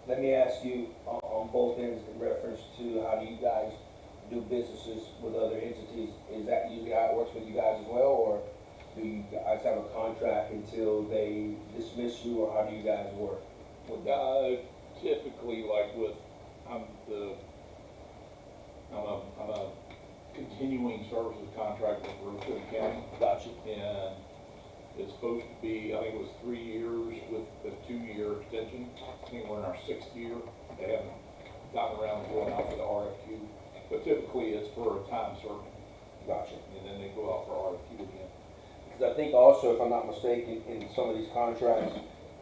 let me ask you on both ends in reference to how do you guys do businesses with other entities? Is that usually how it works with you guys as well, or do you guys have a contract until they dismiss you, or how do you guys work with that? Typically, like with, I'm the, I'm a continuing services contractor for Ocean County. Gotcha. And it's supposed to be, I think it was 3 years with a 2-year extension. I think we're in our 6th year. They haven't gotten around to going out for the RFQ. But typically it's for a time certain. Gotcha. And then they go out for RFQ again. Because I think also, if I'm not mistaken, in some of these contracts,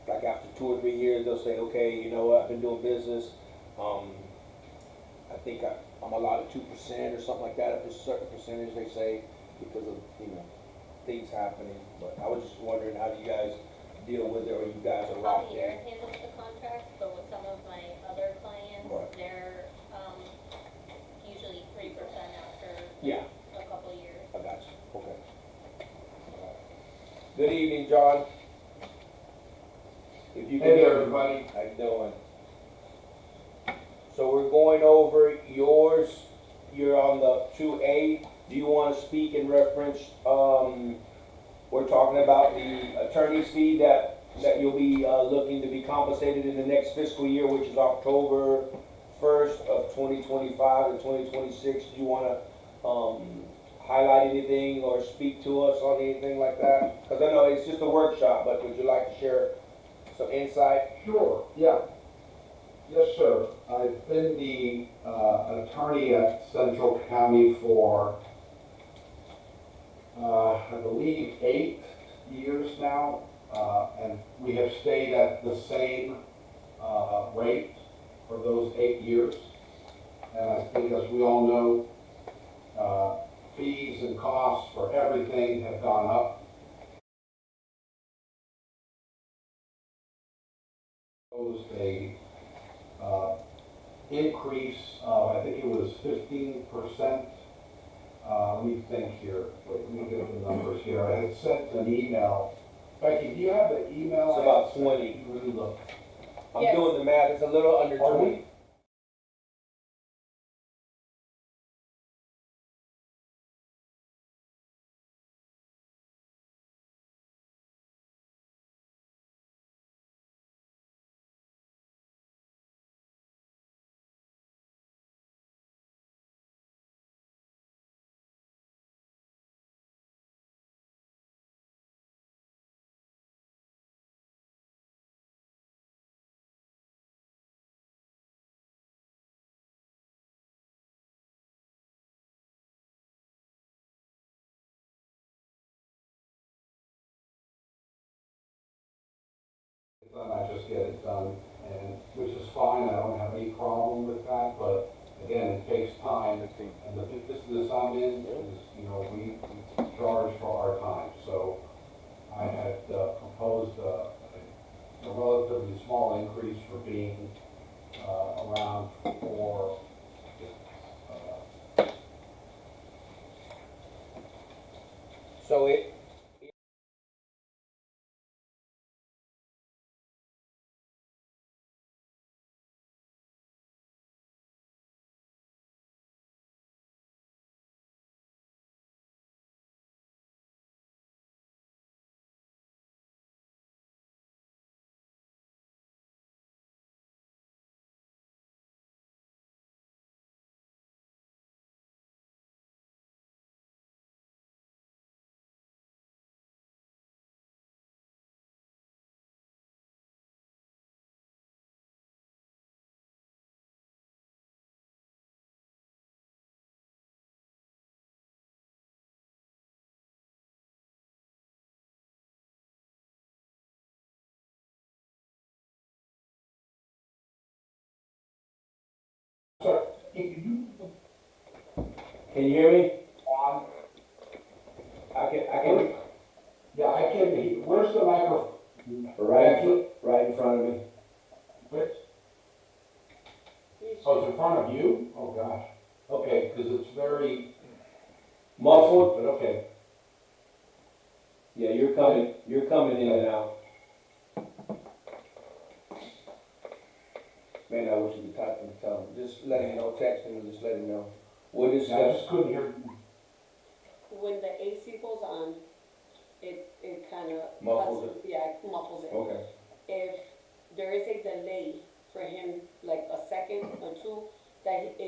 like after 2 or 3 years, they'll say, okay, you know what, I've been doing business. I think I'm allotted 2% or something like that, if it's a certain percentage, they say, because of, things happening. But I was just wondering, how do you guys deal with it, or you guys are locked Javier in? handles the contracts, but with some of my other clients, Right. they're, usually 3% after Yeah, a couple of years. I got you, okay. Good evening, John. If you can Hey hear there, me. everybody. How you doing? So we're going over yours. You're on the 2A. Do you want to speak in reference, we're talking about the attorney's fee that you'll be looking to be compensated in the next fiscal year, which is October 1st of 2025 and 2026. Do you want to highlight anything or speak to us on anything like that? Because I know it's just a workshop, but would you like to share some insight? Sure, yeah. Yes, sir. I've been the attorney at Central County for, I believe, 8 years now, and we have stayed at the same rate for those 8 years. And I think, as we all know, fees and costs for everything have gone up. A increase of, I think it was 15%. Let me think here. Let me get the numbers here. I had sent an email. Becky, do you have the email? It's about 20. Really look. I'm Yes. doing the math. It's a little under Are 20. we? I just get it done, and which is fine. I don't have any problem with that. But again, it takes time. And the business I'm in is, we charge for our time. So I had proposed a relatively small increase for being around for. So it, So, can can you hear me? on? I can, Yeah, I can hear. Where's the microphone? right in front of me. Which? Oh, it's in front of you? Oh, gosh. Okay, because it's very Muffled? but okay. Yeah, you're coming in and out. I wish you could type and tell him, just let him know, text him, and just let him know. We'll I discuss. just couldn't hear, When the AC goes on, it kinda. Muffles it? Yeah, it muffles it. Okay, If there is a delay for him, like a second or two, that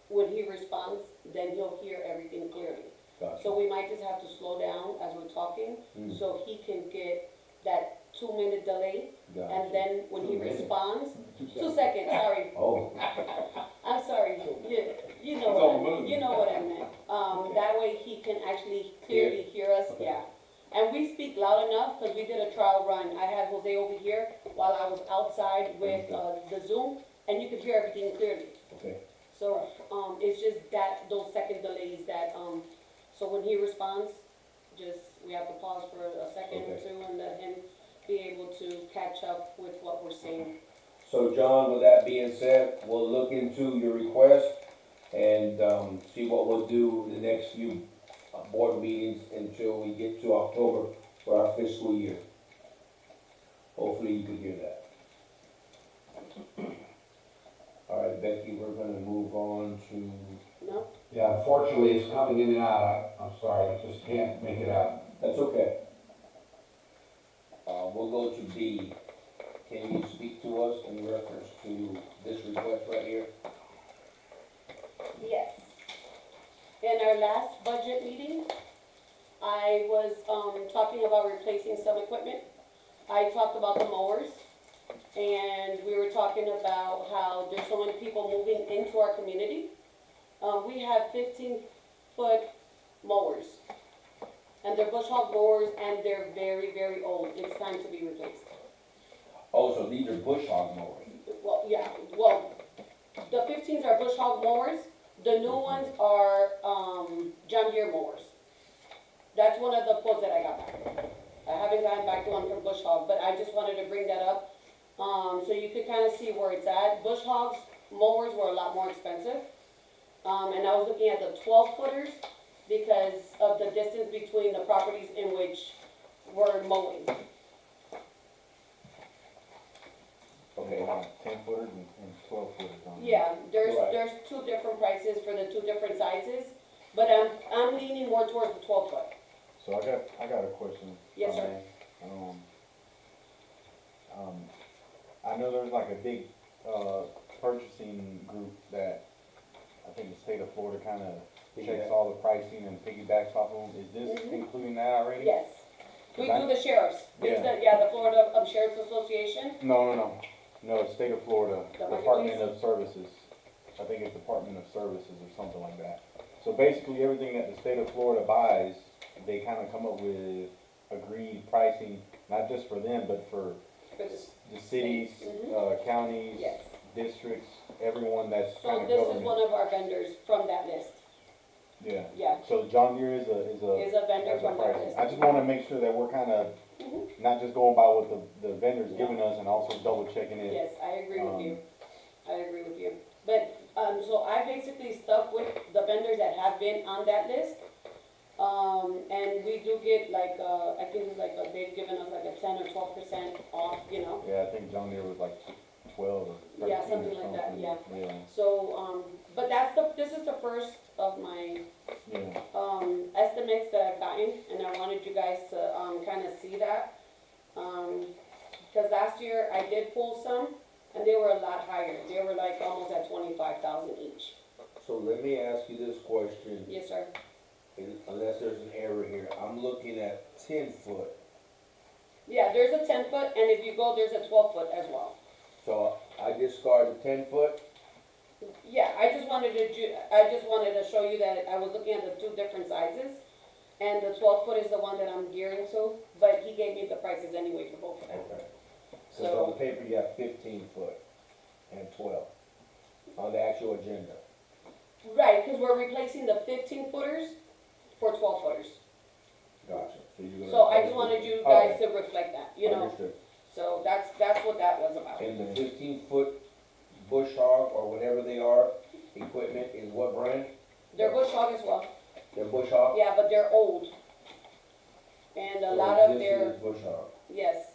when he responds, then he'll hear everything clearly. gotcha. So we might just have to slow down as we're talking, Mm, so he can get that 2-minute delay, gotcha. and then when he 2 minutes? responds, 2 seconds, sorry, Oh, I'm sorry, you know It's on the what, move. you know what I meant. That way he can actually clearly hear us, Okay. yeah. And we speak loud enough, cause we did a trial run, I had Jose over here while I was outside with, the Zoom, and you could hear everything clearly. okay, So, it's just that, those second delays that, so when he responds, we have to pause for a second or Okay. two and let him be able to catch up with what we're saying. so John, with that being said, we'll look into your request and, see what we'll do the next few board meetings until we get to October for our fiscal year. Hopefully you can hear that. All right, Becky, we're gonna move on to, No? yeah, unfortunately, it's coming in and out, I'm sorry, I just can't make it out. that's okay. We'll go to B. Can you speak to us in reference to this request right here? Yes. In our last budget meeting, I was, talking about replacing some equipment. I talked about the mowers, and we were talking about how there's so many people moving into our community. We have 15-foot mowers, and they're bush hog mowers, and they're very, very old. It's time to be replaced. Oh, so these are bush hog mowers. Well, yeah, well, the 15s are bush hog mowers, the new ones are, John Deere mowers. That's one of the quotes that I got back. I haven't gotten back to one from bush hog, but I just wanted to bring that up, so you could kinda see where it's at. Bush hogs mowers were a lot more expensive, and I was looking at the 12-footers because of the distance between the properties in which we're mowing. Okay, 10-footers and 12-footers on. Yeah, Right. there's two different prices for the two different sizes, but I'm leaning more towards the 12-foot. So I got a question. Yes, sir. Okay. I know there's like a big, purchasing group that I think the state of Florida kinda checks all the pricing and piggybacks off of them. Is this Mhm. including that already? Yes. We do the sheriffs. There's the Florida Sheriff's Association. No, it's state of Florida, The Department of Services. I think it's Department of Services or something like that. So basically, everything that the state of Florida buys, they kinda come up with agreed pricing, not just for them, but for For this, the cities, Mhm. counties, yes. districts, everyone that's So kind of this is government. one of our vendors from that list. Yeah, Yeah, so John Deere is a is a vendor has a from that price. list. I just wanna make sure that we're kinda Mhm. not just going by what the vendor's No. giving us and also double checking it. Yes, I agree with Um, you. I agree with you. But, so I basically stuck with the vendors that have been on that list. And we do get like, I think it's like, they've given us like a 10 or 12% off, you know? Yeah, I think John Deere was like 12 or 13 Yeah, or something like that, yeah. Yeah, So, but this is the first of my, yeah. estimates that I've gotten, and I wanted you guys to, kinda see that. Cause last year I did pull some, and they were a lot higher, they were like almost at 25,000 each. so let me ask you this question, Yes, sir. unless there's an error here. I'm looking at 10-foot. Yeah, there's a 10-foot, and if you go, there's a 12-foot as well. So I discard the 10-foot? Yeah, I just wanted to show you that I was looking at the two different sizes, and the 12-foot is the one that I'm gearing to, but he gave me the prices anyway for both of them. Okay. Cause on the So, paper you have 15-foot and 12 on the actual agenda. right, cause we're replacing the 15-footers for 12-footers. Gotcha. So you're gonna. So I replace just wanted it. you guys to reflect that, you know, Understood. so that's what that was about. And the 15-foot bush hog or whatever they are, equipment is what brand? They're bush hog as well, They're bush hog? yeah, but they're old. And a So lot of this their, is bush hog. yes,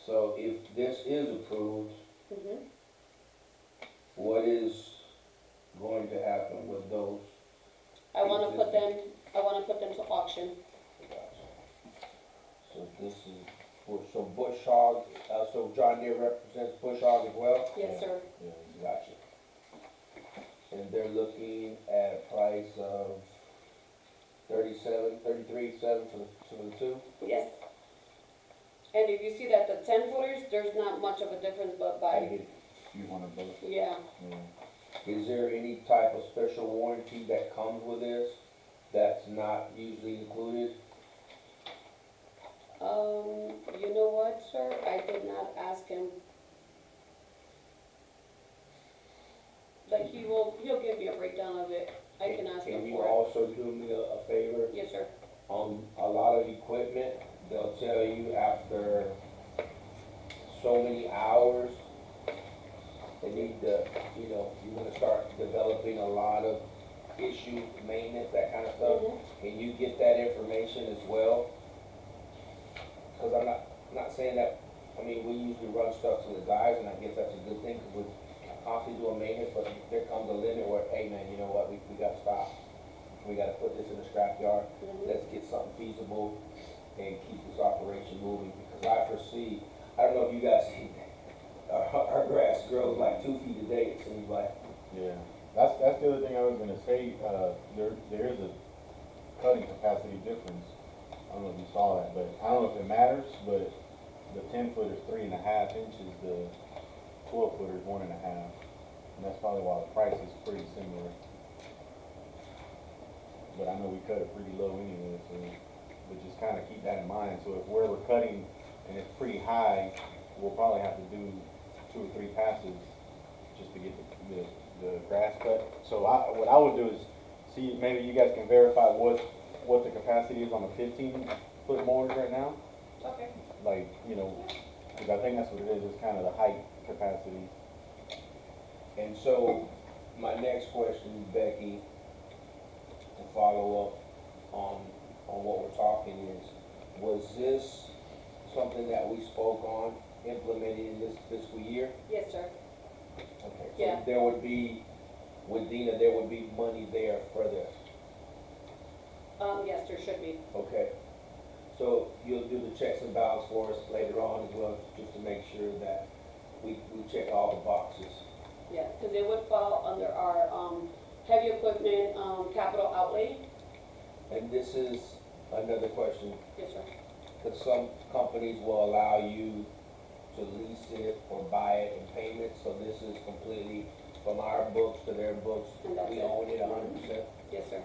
So if this is approved, mhm, what is going to happen with those? I wanna put them to auction. So this is, so Bush Hog, so John Deere represents Bush Hog as well? Yes, sir. Yeah. Gotcha. And they're looking at a price of 33.7 for the two? Yes. And if you see that the 10-footers, there's not much of a difference, but I by, get you want them both. yeah. Yeah. Is there any type of special warranty that comes with this that's not usually included? You know what, sir? I did not ask him. But he'll give me a breakdown of it. I can ask him Can you for it. also do me a favor? Yes, sir. On a lot of equipment, they'll tell you after so many hours, they need to, you know, you're gonna start developing a lot of issues, maintenance, that kind of stuff. Mhm. Can you get that information as well? Cause I'm not saying that, I mean, we usually run stuff to the guys, and I guess that's a good thing, cause we're constantly doing maintenance, but there comes a limit where, hey man, you know what, we gotta stop. We gotta put this in the scrapyard, Mhm. let's get something feasible and keep this operation moving, because I foresee, I don't know if you guys see, our grass grows like 2 feet a day, it seems like. Yeah, that's the other thing I was gonna say, there is a cutting capacity difference. I don't know if you saw that, but I don't know if it matters, but the 10-footer is 3.5 inches, the 12-footer is 1.5. And that's probably why the price is pretty similar. But I know we cut it pretty low anyway, so, but just kinda keep that in mind, so if where we're cutting and it's pretty high, we'll probably have to do 2 or 3 passes just to get the grass cut. So what I would do is see, maybe you guys can verify what the capacity is on the 15-foot mowers right now. Okay. Like, you know, cause I think that's what it is, it's kind of the height capacity. And so, my next question, Becky, to follow up on what we're talking is, was this something that we spoke on implementing in this fiscal year? Yes, sir. Okay. Yeah. So there would be, with Dina, there would be money there for this, Yes, there should be. okay? So you'll do the checks and balance for us later on as well, just to make sure that we check all the boxes. Yeah, because it would fall under our, heavy equipment, capital outlay. And this is another question, Yes, sir. because some companies will allow you to lease it or buy it in payments, so this is completely from our books to their books. And that's We it. own it 100%. Yes, sir.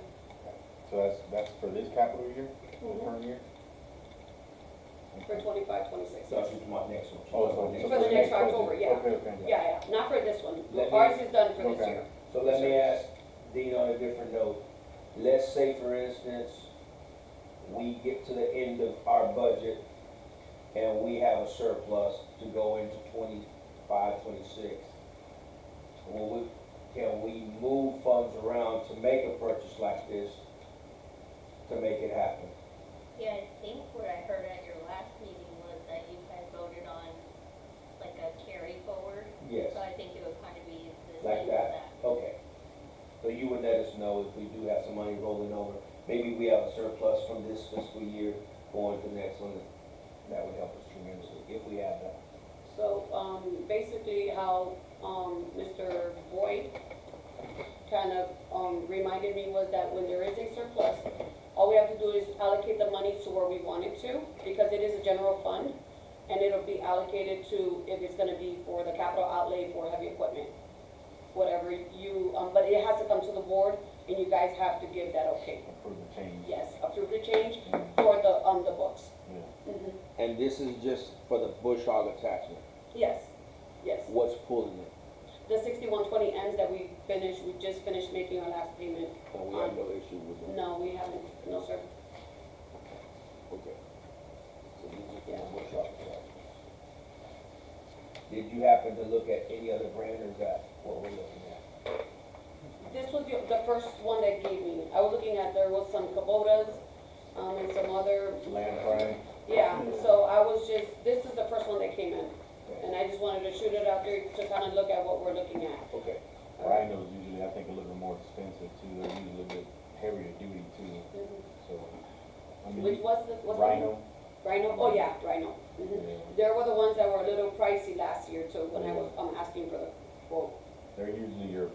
So that's for this capital year, the Mhm. current year? For 25, 26. So that's my next one. Oh, so. For the next October, yeah. Okay, okay. Yeah, not for this one. Let me- Ours is done for this Okay. year. So let me ask Dean on a different note. Let's say, for instance, we get to the end of our budget and we have a surplus to go into 25, 26. Can we move funds around to make a purchase like this, to make it happen? Yeah, I think what I heard at your last meeting was that you guys voted on like a carry forward. Yes, So I think it would kind of be the like same as that? that. Okay. So you would let us know if we do have some money rolling over. Maybe we have a surplus from this fiscal year going to the next one. That would help us tremendously, if we have that. So, basically how, Mr. Boyd kind of, reminded me was that when there is a surplus, all we have to do is allocate the money to where we want it to, because it is a general fund, and it'll be allocated to, if it's gonna be for the capital outlay for heavy equipment. Whatever you, but it has to come to the board, and you guys have to give that okay. Approve the change. Yes, approve the change for the books. Yeah. Mhm. And this is just for the bush hog attachment. Yes, yes. What's pulling it? The 6120 ends that we just finished making our last payment. And we have no issue with that. No, we haven't, no, sir. Okay. So these are for Yeah. the bush hog attachment. Did you happen to look at any other brand, or is that what we're looking at? This was the first one that gave me. I was looking at, there was some Kubotas, and some other, Land pride. yeah, so I was just, this is the first one that came in. Okay. And I just wanted to shoot it out there to kind of look at what we're looking at. Okay. Rhinos usually, I think, a little bit more expensive too, they're usually a bit heavier duty too, so. I mean, Which was the, what's the? Rhino, Rhino, oh yeah, Rhino. yeah, There were the ones that were a little pricey last year too, when I was, asking for the quote. they're usually your,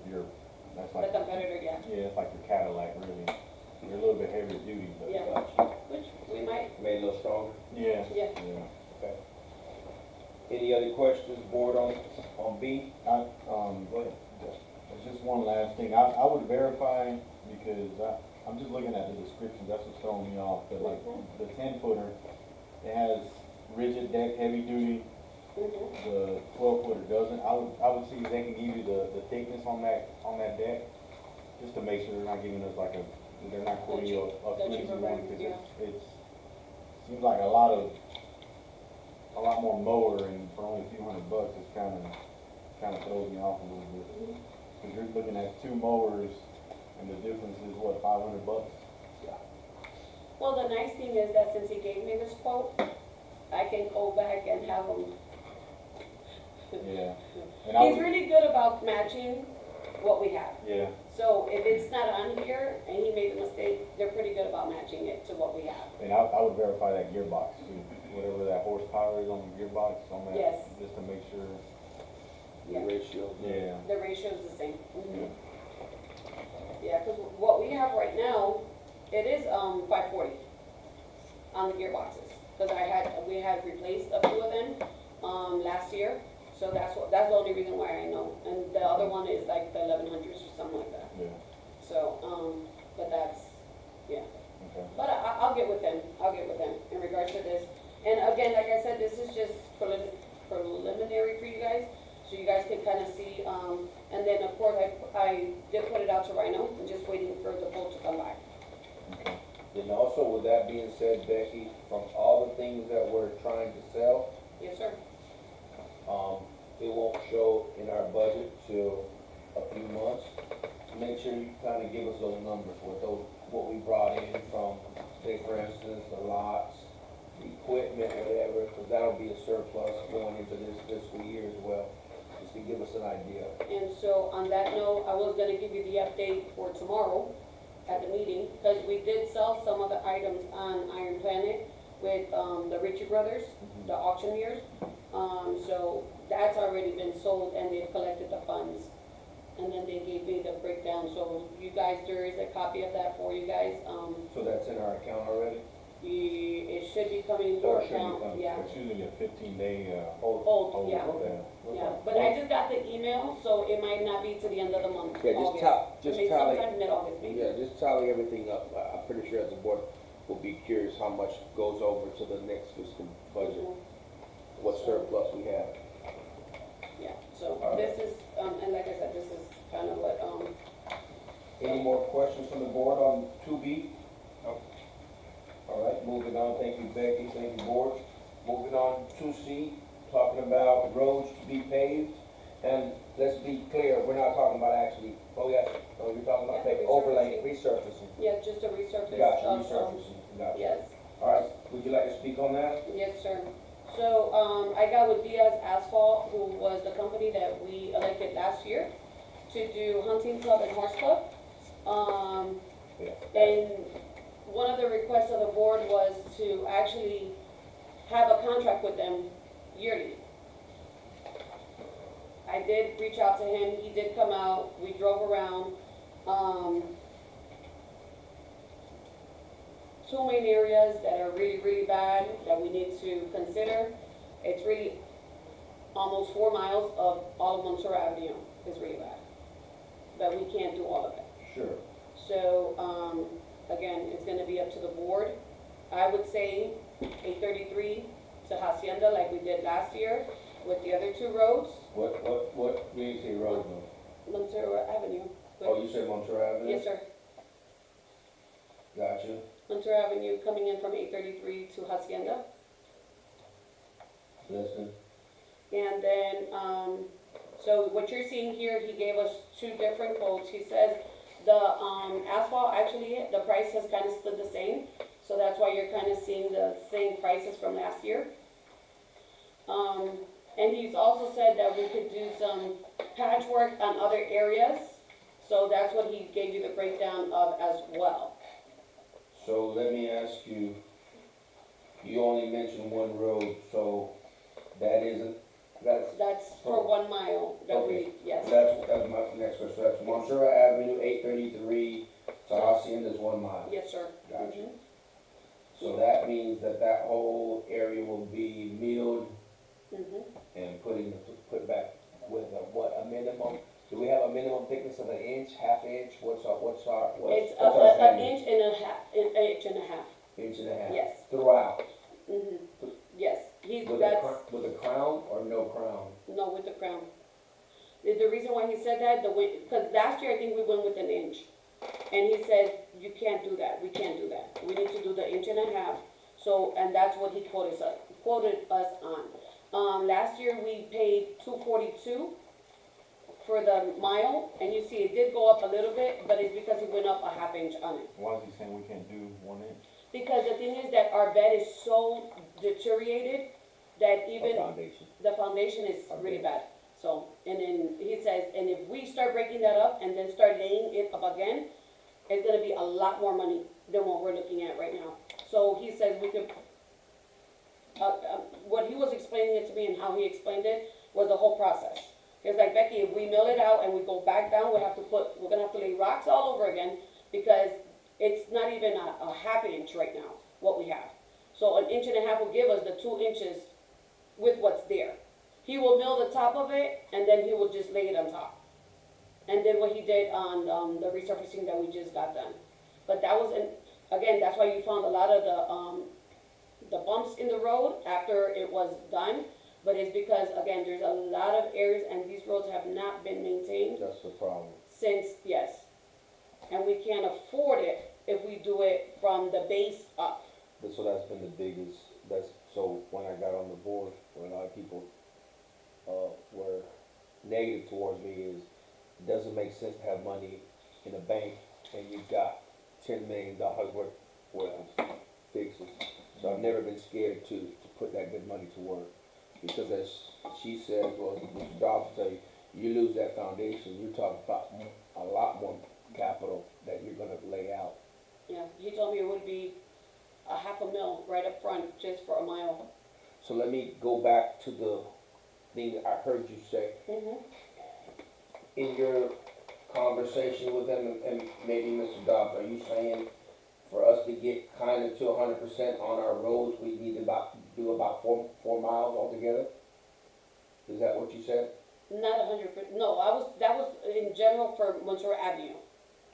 that's The like, competitor, yeah, yeah, it's like your Cadillac, really. They're a little bit heavier duty, but. yeah, which we might, Made a little stronger. Yeah, yeah. yeah. Any other questions, board, on B? Go ahead. There's just one last thing, I would verify, because I'm just looking at the description, that's what's throwing me off, but like, the 10-footer, it has rigid deck, heavy duty, the 12-footer doesn't. I would see if they can give you the thickness on that deck, just to make sure they're not giving us like they're not quoting you a That flimsy cheaper one, brand, because yeah. it's, seems like a lot more mower, and for only a few $100, it's kinda throws me off a little bit. Cause you're looking at two mowers, and the difference is what, $500? Well, the nice thing is that since he gave me this quote, I can go back and have him. Yeah. And I He's would, really good about matching what we have. yeah, So if it's not on here and he made a mistake, they're pretty good about matching it to what we have. and I would verify that gearbox too, whatever that horsepower is on the gearbox, on that, Yes. just to make sure. The ratio. Yeah. The ratio is the same. Yeah, because what we have right now, it is 540 on the gearboxes. Because we had replaced a few of them last year, so that's the only reason why I know. And the other one is like the 1100s or something like that. Yeah, So, but that's, yeah. okay. But I'll get with them, in regards to this. And again, like I said, this is just preliminary for you guys, so you guys can kind of see, and then of course, I did put it out to Rhino, I'm just waiting for the quote to come back. Okay. Then also, with that being said, Becky, from all the things that we're trying to sell, Yes, sir. it won't show in our budget till a few months. Make sure you kind of give us those numbers, what we brought in from, say for instance, the lots, the equipment, whatever, because that'll be a surplus going into this fiscal year as well, just to give us an idea. And so on that note, I was gonna give you the update for tomorrow at the meeting, because we did sell some of the items on Iron Planet with, the Ritchie Brothers, the auctioneers. So that's already been sold and they've collected the funds. And then they gave me the breakdown, so you guys, there is a copy of that for you guys. So that's in our account already? It should be coming So to it should be account, coming. yeah. It's usually a 15-day, Old, yeah, Okay. yeah. But I just got the email, so it might not be to the end of the month, Yeah, just Maybe tally, sometime mid-August, maybe. yeah, just tally everything up. I'm pretty sure as a board, we'll be curious how much goes over to the next fiscal budget, what surplus we have. Yeah, so All right. this is, and like I said, this is kind of what, Any more questions from the board on 2B? No. All right, moving on, thank you Becky, thank you board. Moving on, 2C, talking about roads to be paved. And let's be clear, we're not talking about actually, you're talking about Yeah, overlay, resurfacing. yeah, just a resurface Gotcha, of, resurfacing, gotcha. yes. All right, would you like to speak on that? Yes, sir. So, I got with Diaz Asphalt, who was the company that we elected last year to do hunting club and horse club. Yeah. And one of the requests of the board was to actually have a contract with them yearly. I did reach out to him, he did come out, we drove around, two main areas that are really, really bad that we need to consider. It's really almost 4 miles of all of Montour Avenue is really bad. But we can't do all of it. Sure. So, again, it's gonna be up to the board. I would say 833 to Hacienda like we did last year with the other two roads, What, do you say road name? Montour Avenue. Oh, you said Monterey Avenue? Yes, sir. Gotcha. Montour Avenue coming in from 833 to Hacienda. Listen, And then, so what you're seeing here, he gave us two different quotes. He says the asphalt, actually, the price has kind of stood the same. So that's why you're kind of seeing the same prices from last year. And he's also said that we could do some patchwork on other areas, so that's what he gave you the breakdown of as well. So let me ask you, you only mentioned one road, so that's That's for 1 mile that we, Okay. yes, that's my next question. So that's Montserrat Avenue, 833 to Hacienda's 1 mile. yes, sir. Gotcha. Mhm. So that means that that whole area will be milled Mhm. and put back with a minimum? Do we have a minimum thickness of an inch, half inch? What's our It's our an standard? inch and a half, an inch and a half, Inch and a half? yes. Throughout? Mhm. Yes, he's, With that's, with a crown or no crown? no, with the crown. The reason why he said that, because last year I think we went with an inch. And he said, you can't do that, we can't do that. We need to do the inch and a half. So, and that's what he quoted us on. Last year we paid $242 for the mile, and you see it did go up a little bit, but it's because he went up a half inch on it. Why is he saying we can't do 1 inch? Because the thing is that our bed is so deteriorated that even Foundation. the foundation is really bad. So, and then he says, and if we start breaking that up and then start laying it up again, it's gonna be a lot more money than what we're looking at right now. So he says we could, what he was explaining it to me and how he explained it was the whole process. It's like, Becky, if we mill it out and we go back down, we're gonna have to lay rocks all over again because it's not even a half inch right now, what we have. So an inch and a half will give us the 2 inches with what's there. He will mill the top of it and then he will just lay it on top. And then what he did on the resurfacing that we just got done. But that was, again, that's why you found a lot of the bumps in the road after it was done. But it's because, again, there's a lot of areas and these roads have not been maintained That's the problem. since, yes. And we can't afford it if we do it from the base up. So that's been the biggest, so when I got on the board, when a lot of people, were negative towards me is, it doesn't make sense to have money in a bank and you've got $10 million worth of fixes. So I've never been scared to put that good money to work. Because as she said, well, Mr. Dobbs say, you lose that foundation, you're talking about a lot more capital that you're gonna lay out. Yeah, he told me it would be a $500,000 right up front just for a mile. So let me go back to the thing I heard you say. Mm-hmm. In your conversation with them, and maybe Mr. Dobbs, are you saying for us to get kind of to 100% on our roads, we need to do about 4 miles altogether? Is that what you said? Not 100%. No, that was in general for Montserrat Avenue.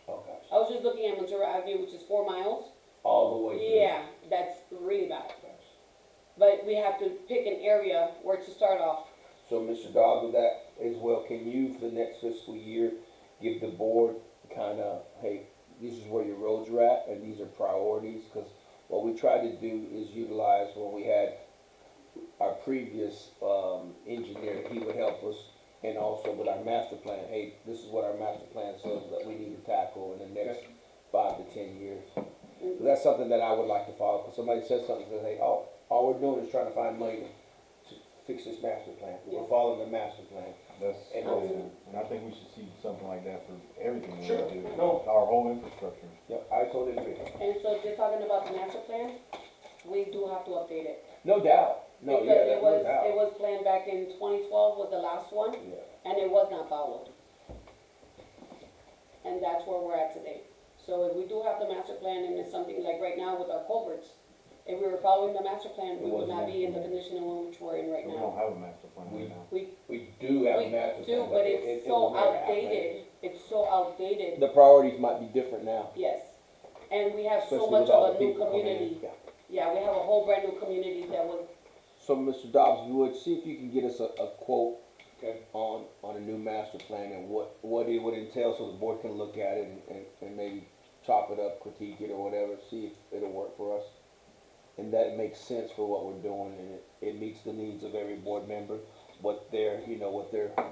Okay. I was just looking at Montserrat Avenue, which is 4 miles. All the way through? Yeah, that's really bad. But we have to pick an area where to start off. So, Mr. Dobbs, with that as well, can you, for the next fiscal year, give the board kind of, hey, this is where your roads are at, and these are priorities? Because what we tried to do is utilize when we had our previous engineer, he would help us, and also with our master plan, hey, this is what our master plan says that we need to tackle in the next 5 to 10 years. So that's something that I would like to follow. Because somebody says something, says, hey, oh, all we're doing is trying to find money to fix this master plan. We're following the master plan. That's, And and I think we should see something like that for everything we Sure. do. No. Our whole infrastructure. Yep, I totally agree. And so just talking about the master plan, we do have to update it. No doubt. No, Because yeah, no doubt. it was planned back in 2012 was the last one, Yeah. and it was not followed. And that's where we're at today. So if we do have the master plan and it's something like right now with our culverts, if we were following the master plan, we would not be in the condition in which we're in right We now. don't have a master plan right now. We do have a master We plan. do, but it it's will so never happen. outdated. It's so outdated, The priorities might be different now. yes. And we have so Especially much with all of the a new people coming in. community. Yeah. Yeah, we have a whole brand new community that was, So, Mr. Dobbs, if you would, see if you can get us a quote Okay. on a new master plan and what it would entail so the board can look at it and maybe chop it up, critique it or whatever, see if it'll work for us. And that it makes sense for what we're doing and it meets the needs of every board member, what they're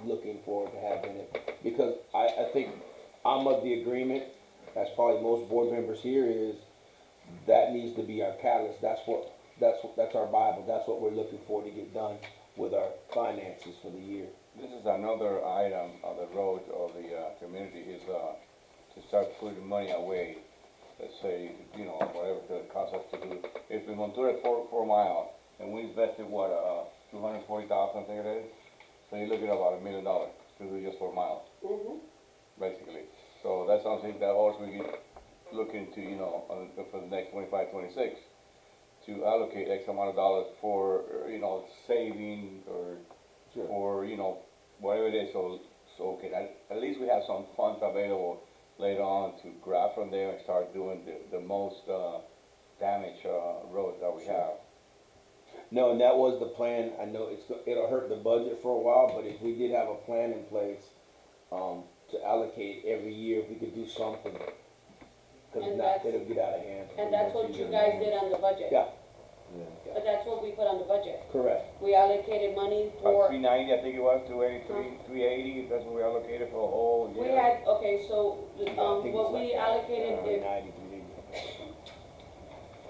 looking for to have in it. Because I think I'm of the agreement, as probably most board members here, is that needs to be our catalyst. That's our Bible. That's what we're looking for to get done. with our finances for the year. This is another item of the road of the, community is, to start putting money away. Let's say, you know, whatever it costs us to do. If we Montura 4 mile, and we invested, what, 240,000, I think it is? So you look at about $1 million to do just 4 miles, Mhm. basically. So that's something that also we can look into, you know, for the next 25, 26, to allocate X amount of dollars for, you know, saving or Sure. or, you know, whatever it is, so okay, at least we have some funds available later on to grab from there and start doing the most, damaged, roads that we have. No, and that was the plan. I know it'll hurt the budget for a while, but if we did have a plan in place, to allocate every year, if we could do something. Cause if And not, that's- it'll get out of hand. And that's what you guys did on the budget. Yeah. But that's what we put on the budget. Correct. We allocated money About for, 390, I think it was, 283, 380, that's what we allocated for a whole year. we had, okay, so, I think what it's like we that. allocated, if 390,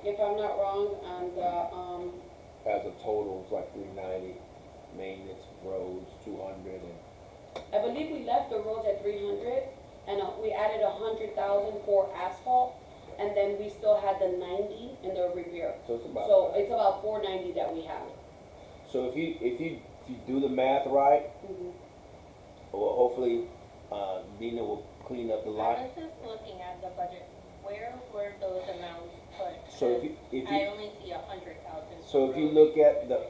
if I'm not wrong, and, as a total, it's like 390, maintenance, roads, 200, and I believe we left the roads at 300, and we added 100,000 for asphalt, and then we still had the 90 in the repair. so it's about. So it's about 490 that we have. So if you do the math right, Mhm. well, hopefully, Dina will clean up the I line. was just looking at the budget, where were those amounts put? So if I you, only see 100,000. so if you look at the,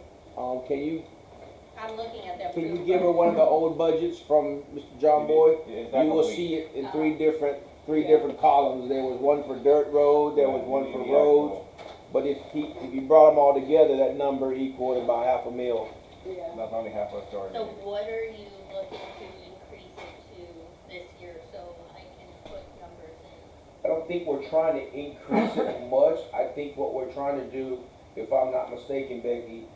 I'm looking at the. can you approved give her budget. one of the old budgets from Mr. John Boyd? Yeah, it's not You will complete. see it in Oh. three Yeah. different columns. There was one for dirt road, there was Yeah, one you for need the roads. actual- But if you brought them all together, that number equaled about $500,000. Yeah. That's only half a story. So what are you looking to increase it to this year, so I can put numbers in? I don't think we're trying to increase it much. I think what we're trying to do, if I'm not mistaken, Becky,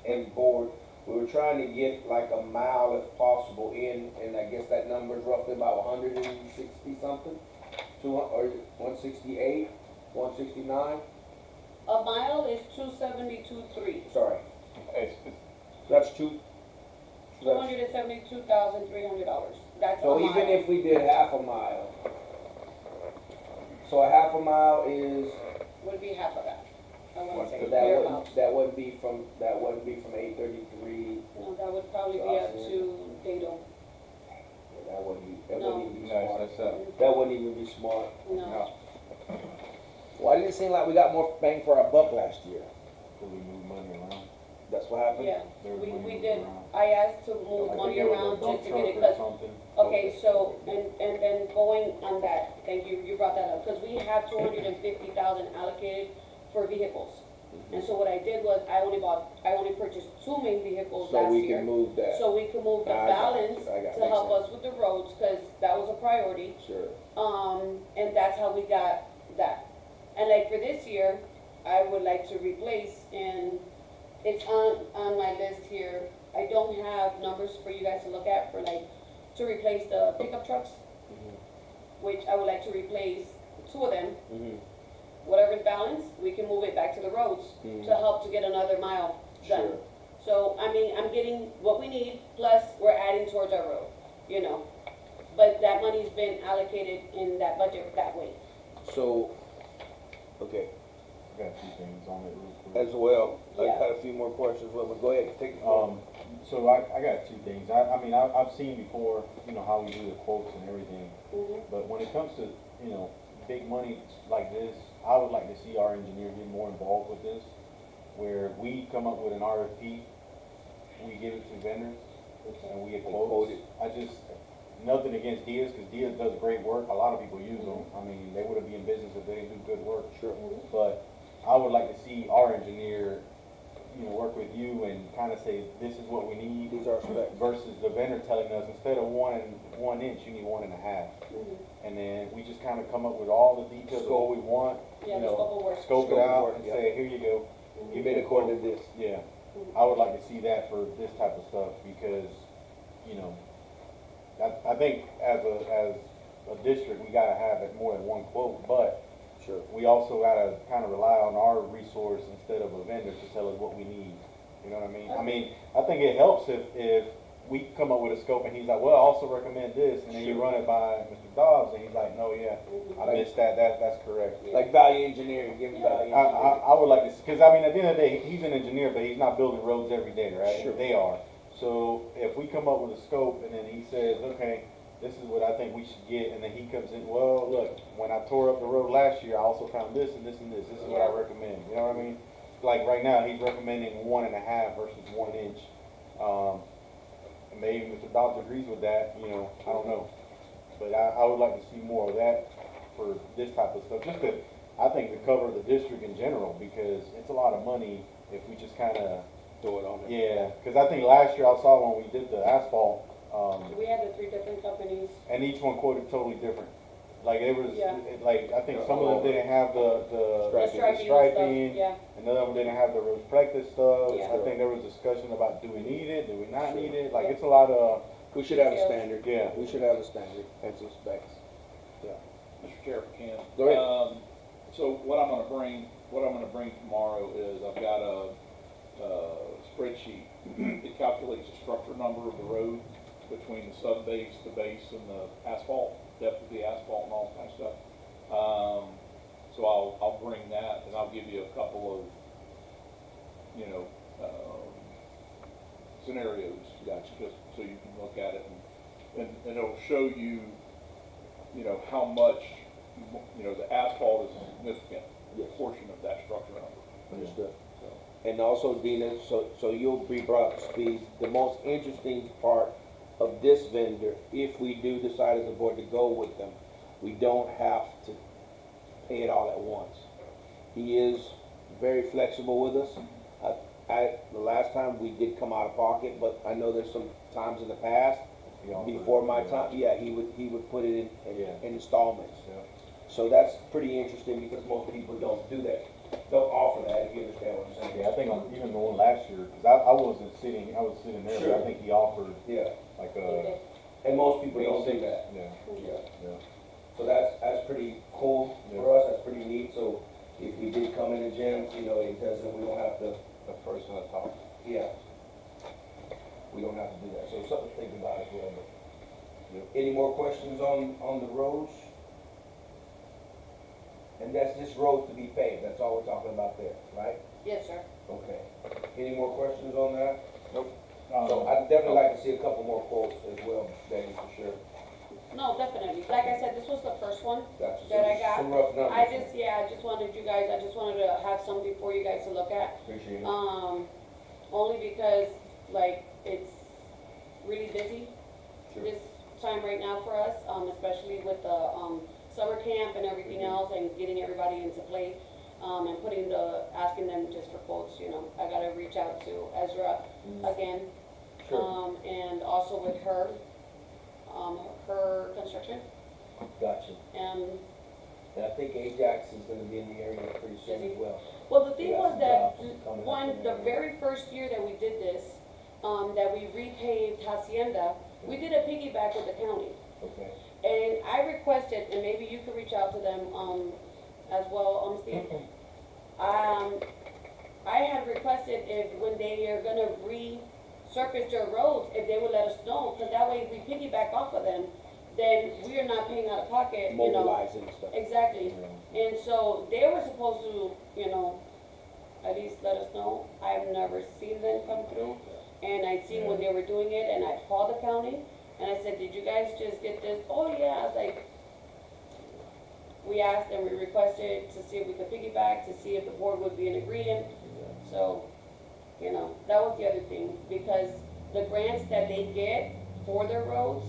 and board, we were trying to get like a mile if possible in, and I guess that number is roughly about 160 something, or 168, 169. A mile is 272.3. Sorry, It's, that's two. That's, $272,300. That's a so mile. even if we did half a mile, so a half a mile is. Would be half of that. I want to say That thereabouts. wouldn't be from 833. No, that would probably be up to Dado. That wouldn't be no, smart. it's, That wouldn't even be smart. No. no. Why did it seem like we got more bang for our buck last year? So we move money around. That's what happened? Yeah, There was we money moved did. around. I asked to move Like money they gave us a around dump just to get it, truck or cause, something. okay, so, and then going on that, thank you, you brought that up, cause we have 250,000 allocated for vehicles. And so what I did was, I only purchased 2 main vehicles So last we year. can move that. So we can move the I got you. balance I got- to makes help sense. us with the roads, cause that was a priority. Sure. And that's how we got that. And like for this year, I would like to replace, and it's on my list here. I don't have numbers for you guys to look at for like, to replace the pickup trucks, which I would like to replace 2 of them. Mm-hmm. Whatever's balanced, we can move it back to the roads Mhm. to help to get another mile done. Sure. So, I mean, I'm getting what we need, plus we're adding towards our road, you know. But that money's been allocated in that budget that way. So, okay, I got 2 things on it real quick. as well, I Yeah. got a few more questions, but go ahead, take the floor. So I got 2 things. I mean, I've seen before, you know, how we do the quotes and everything. Mhm. But when it comes to, you know, big money like this, I would like to see our engineer get more involved with this, where we come up with an RFP, we give it to vendors, and we get And quotes. quote it. I just, nothing against Diaz, because Diaz does great work, a lot of people use them. I mean, they wouldn't be in business if they didn't do good work. Sure. But I would like to see our engineer, you know, work with you and kind of say, this is what we need, These are specs. versus the vendor telling us, instead of 1 inch, you need 1.5. Mhm. And then we just kind of come up with all the details of what we want, Yeah, you the know, scope of work. scope Scope it of out work, and yeah. say, here you go. You made according to this. Yeah, I would like to see that for this type of stuff, because, you know, I think as a district, we gotta have it more than 1 quote, but Sure. we also gotta kind of rely on our resource instead of a vendor to tell us what we need. You know what I mean? I mean, I think it helps if we come up with a scope and he's like, well, I also recommend this, and then you run it by Mr. Dobbs, and he's like, no, yeah, I missed that, that's correct. Like value engineering, give him value engineering. I would like to, because I mean, at the end of the day, he's an engineer, but he's not building roads every day, right? Sure. They are. So if we come up with a scope and then he says, okay, this is what I think we should get, and then he comes in, well, look, when I tore up the road last year, I also found this and this and this. This is what I recommend. You know what I mean? Like right now, he's recommending 1.5 versus 1 inch. And maybe Mr. Dobbs agrees with that, you know, I don't know. But I would like to see more of that for this type of stuff, just to, I think, to cover the district in general, because it's a lot of money if we just kinda. Do it on it. Yeah, cause I think last year I saw when we did the asphalt, We had the 3 different companies. and each one quoted totally different. Like it was, Yeah. like, I think some of them didn't have the The striping and striping, stuff, yeah. and none of them didn't have the reflective stuff. Yeah. I think there was discussion about, do we need it, do we not need it, like, it's a lot of, We should have a Details. standard. Yeah. We should have a standard and some specs. Mr. Chair, if I can. Go ahead. So what I'm gonna bring tomorrow is I've got a spreadsheet. It calculates the structure number of the road between the sub base, the base, and the asphalt, depth of the asphalt and all that kind of stuff. So I'll bring that and I'll give you a couple of, you know, scenarios. Gotcha. Just so you can look at it and it'll show you, you know, how much, you know, the asphalt is a significant portion of that structure number. Understood. So, And also, Dina, so you'll be brought up to speed, the most interesting part of this vendor, if we do decide as a board to go with them, we don't have to pay it all at once. He is very flexible with us. The last time we did come out of pocket, but I know there's some times in the past, he offered- before my time, yeah, he would put it Yeah. in installments. Yeah. So that's pretty interesting because most people don't do that, don't offer that, if you understand what I'm saying. Yeah, I think even the one last year, cause I was sitting there, Sure. but I think he offered Yeah, like Okay. and most people don't do that. Yeah, Yeah. yeah. So that's pretty cool for us, that's pretty neat, so if we did come in the gym, you know, it doesn't, we don't have to, The first on the top. yeah. We don't have to do that, so something to think about as well, but. Yep. Any more questions on the roads? And that's just roads to be paved, that's all we're talking about there, right? Yes, sir. Okay. Any more questions on that? Nope. So I'd definitely like to see a couple more quotes as well, Danny, for sure. No, definitely. Like I said, this was the first one Gotcha. that I got. Some rough numbers. I just wanted to have something for you guys to look at. Appreciate it. Only because, like, it's really busy Sure. this time right now for us, especially with the, summer camp and everything Mhm. else and getting everybody into play, and asking them just for quotes, you know. I gotta reach out to Ezra again, Sure. and also with her construction, Gotcha. and And I think Ajax is gonna be in the area pretty soon as well. well, the thing We got was some that, jobs coming up one, in the there. very first year that we did this, that we repaved Hacienda, we did a piggyback with the county. Okay. And I requested, and maybe you could reach out to them, as well, Steve. I had requested if, when they are gonna resurface their roads, if they would let us know, cause that way if we piggyback off of them, then we are not paying out of pocket, you know. Mobilizing and stuff. Exactly. And so they were supposed to, you know, at least let us know. I've never seen them come through. And I seen when they were doing it, and I called the county, and I said, did you guys just get this? Oh, yeah. I was like, we asked and we requested to see if we could piggyback, to see if the board would be in agreement. So, you know, that was the other thing, because the grants that they get for their roads,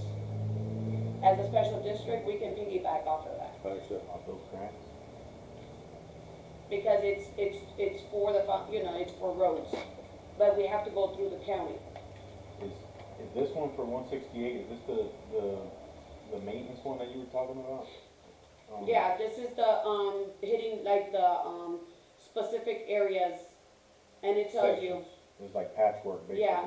as a special district, we can piggyback off of that. Understood. Off those grants. Because it's for it's for roads, but we have to go through the county. Is this one for 168, is this the maintenance one that you were talking about? Yeah, this is the, hitting like the, specific areas, and it tells you. It's like patchwork, basically. Yeah.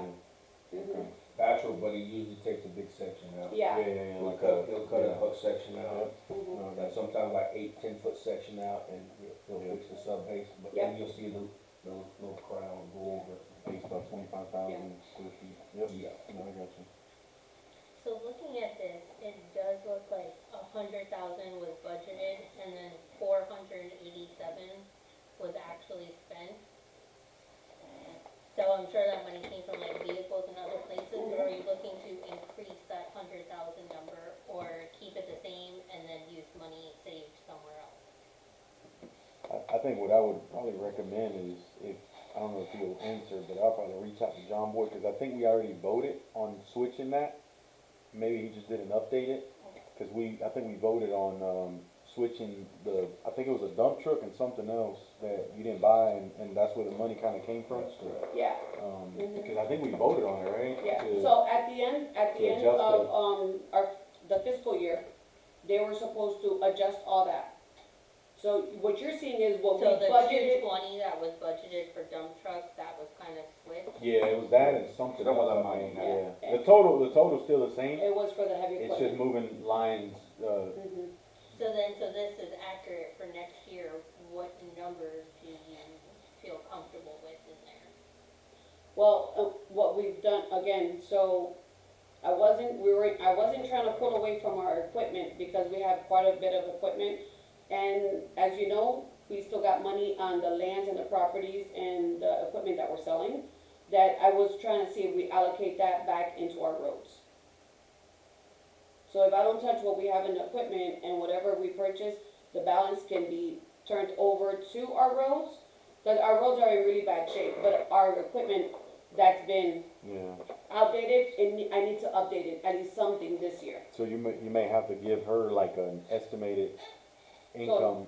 Mhm. Patchwork, but he usually takes a big section out. Yeah. Yeah, He'll like cut a yeah. hook section out, Mhm. No, and that's, sometimes like 8-10 foot section out, and he'll fix the sub base, but then you'll see the little crown go over it. based off 25,000 square feet. Yep, no, I got you. So looking at this, it does look like 100,000 was budgeted and then 487 was actually spent. So I'm sure that money came from like vehicles and other places, or are you looking to increase that 100,000 number or keep it the same and then use money saved somewhere else? I think what I would probably recommend is if, I don't know if he'll answer, but I'll probably reach out to John Boy, cause I think we already voted on switching that. Maybe he just didn't update it, cause I think we voted on, switching I think it was a dump truck and something else that you didn't buy, and that's where the money kinda came from. Yeah, Because I think we voted on it, right? yeah, To- so at the end to adjust of, the fiscal year, they were supposed to adjust all that. So what you're seeing is what we So the budgeted, 220 that was budgeted for dump trucks, that was kind of switched? Yeah, it was that and something Some else. of the I money, think, yeah. yeah. The total's still the same. it was for the heavy It's just equipment. moving lines, Mhm. So this is accurate for next year. What numbers do you feel comfortable with in there? Well, what we've done, again, so I wasn't trying to pull away from our equipment because we have quite a bit of equipment. And as you know, we still got money on the lands and the properties and the equipment that we're selling, that I was trying to see if we allocate that back into our roads. So if I don't touch what we have in the equipment and whatever we purchase, the balance can be turned over to our roads. Cause our roads are in really bad shape, but our equipment that's been yeah. outdated, I need to update it, at least something this year. So you may have to give her like an estimated income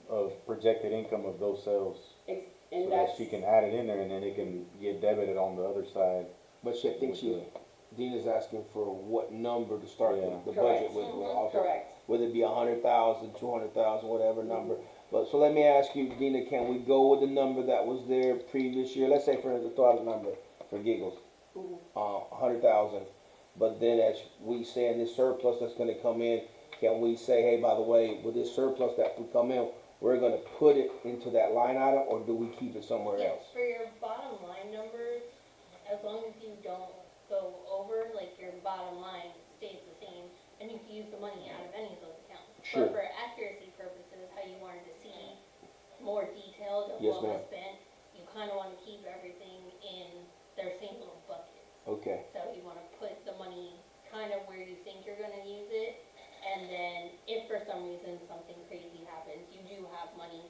of projected income of those sales. And So that that's, she can add it in there and then it can get debited on the other side. But I think Dina's asking for what number to start Yeah. the Correct. budget with, correct. whether it be 100,000, 200,000, whatever number. But, so let me ask you, Dina, can we go with the number that was there previous year? Let's say for the thought of number, for giggles, Mhm. 100,000. But then as we say in this surplus that's gonna come in, can we say, hey, by the way, with this surplus that we come in, we're gonna put it into that line item, or do we keep it somewhere Yes, else? for your bottom line numbers, as long as you don't go over, like your bottom line stays the same, and you can use the money out of any of those accounts. Sure. But for accuracy purposes, how you wanted to see more detailed of Yes, what was ma'am. spent, you kinda wanna keep everything in their same little buckets. Okay, So you wanna put the money kind of where you think you're gonna use it, and then if for some reason something crazy happens, you do have money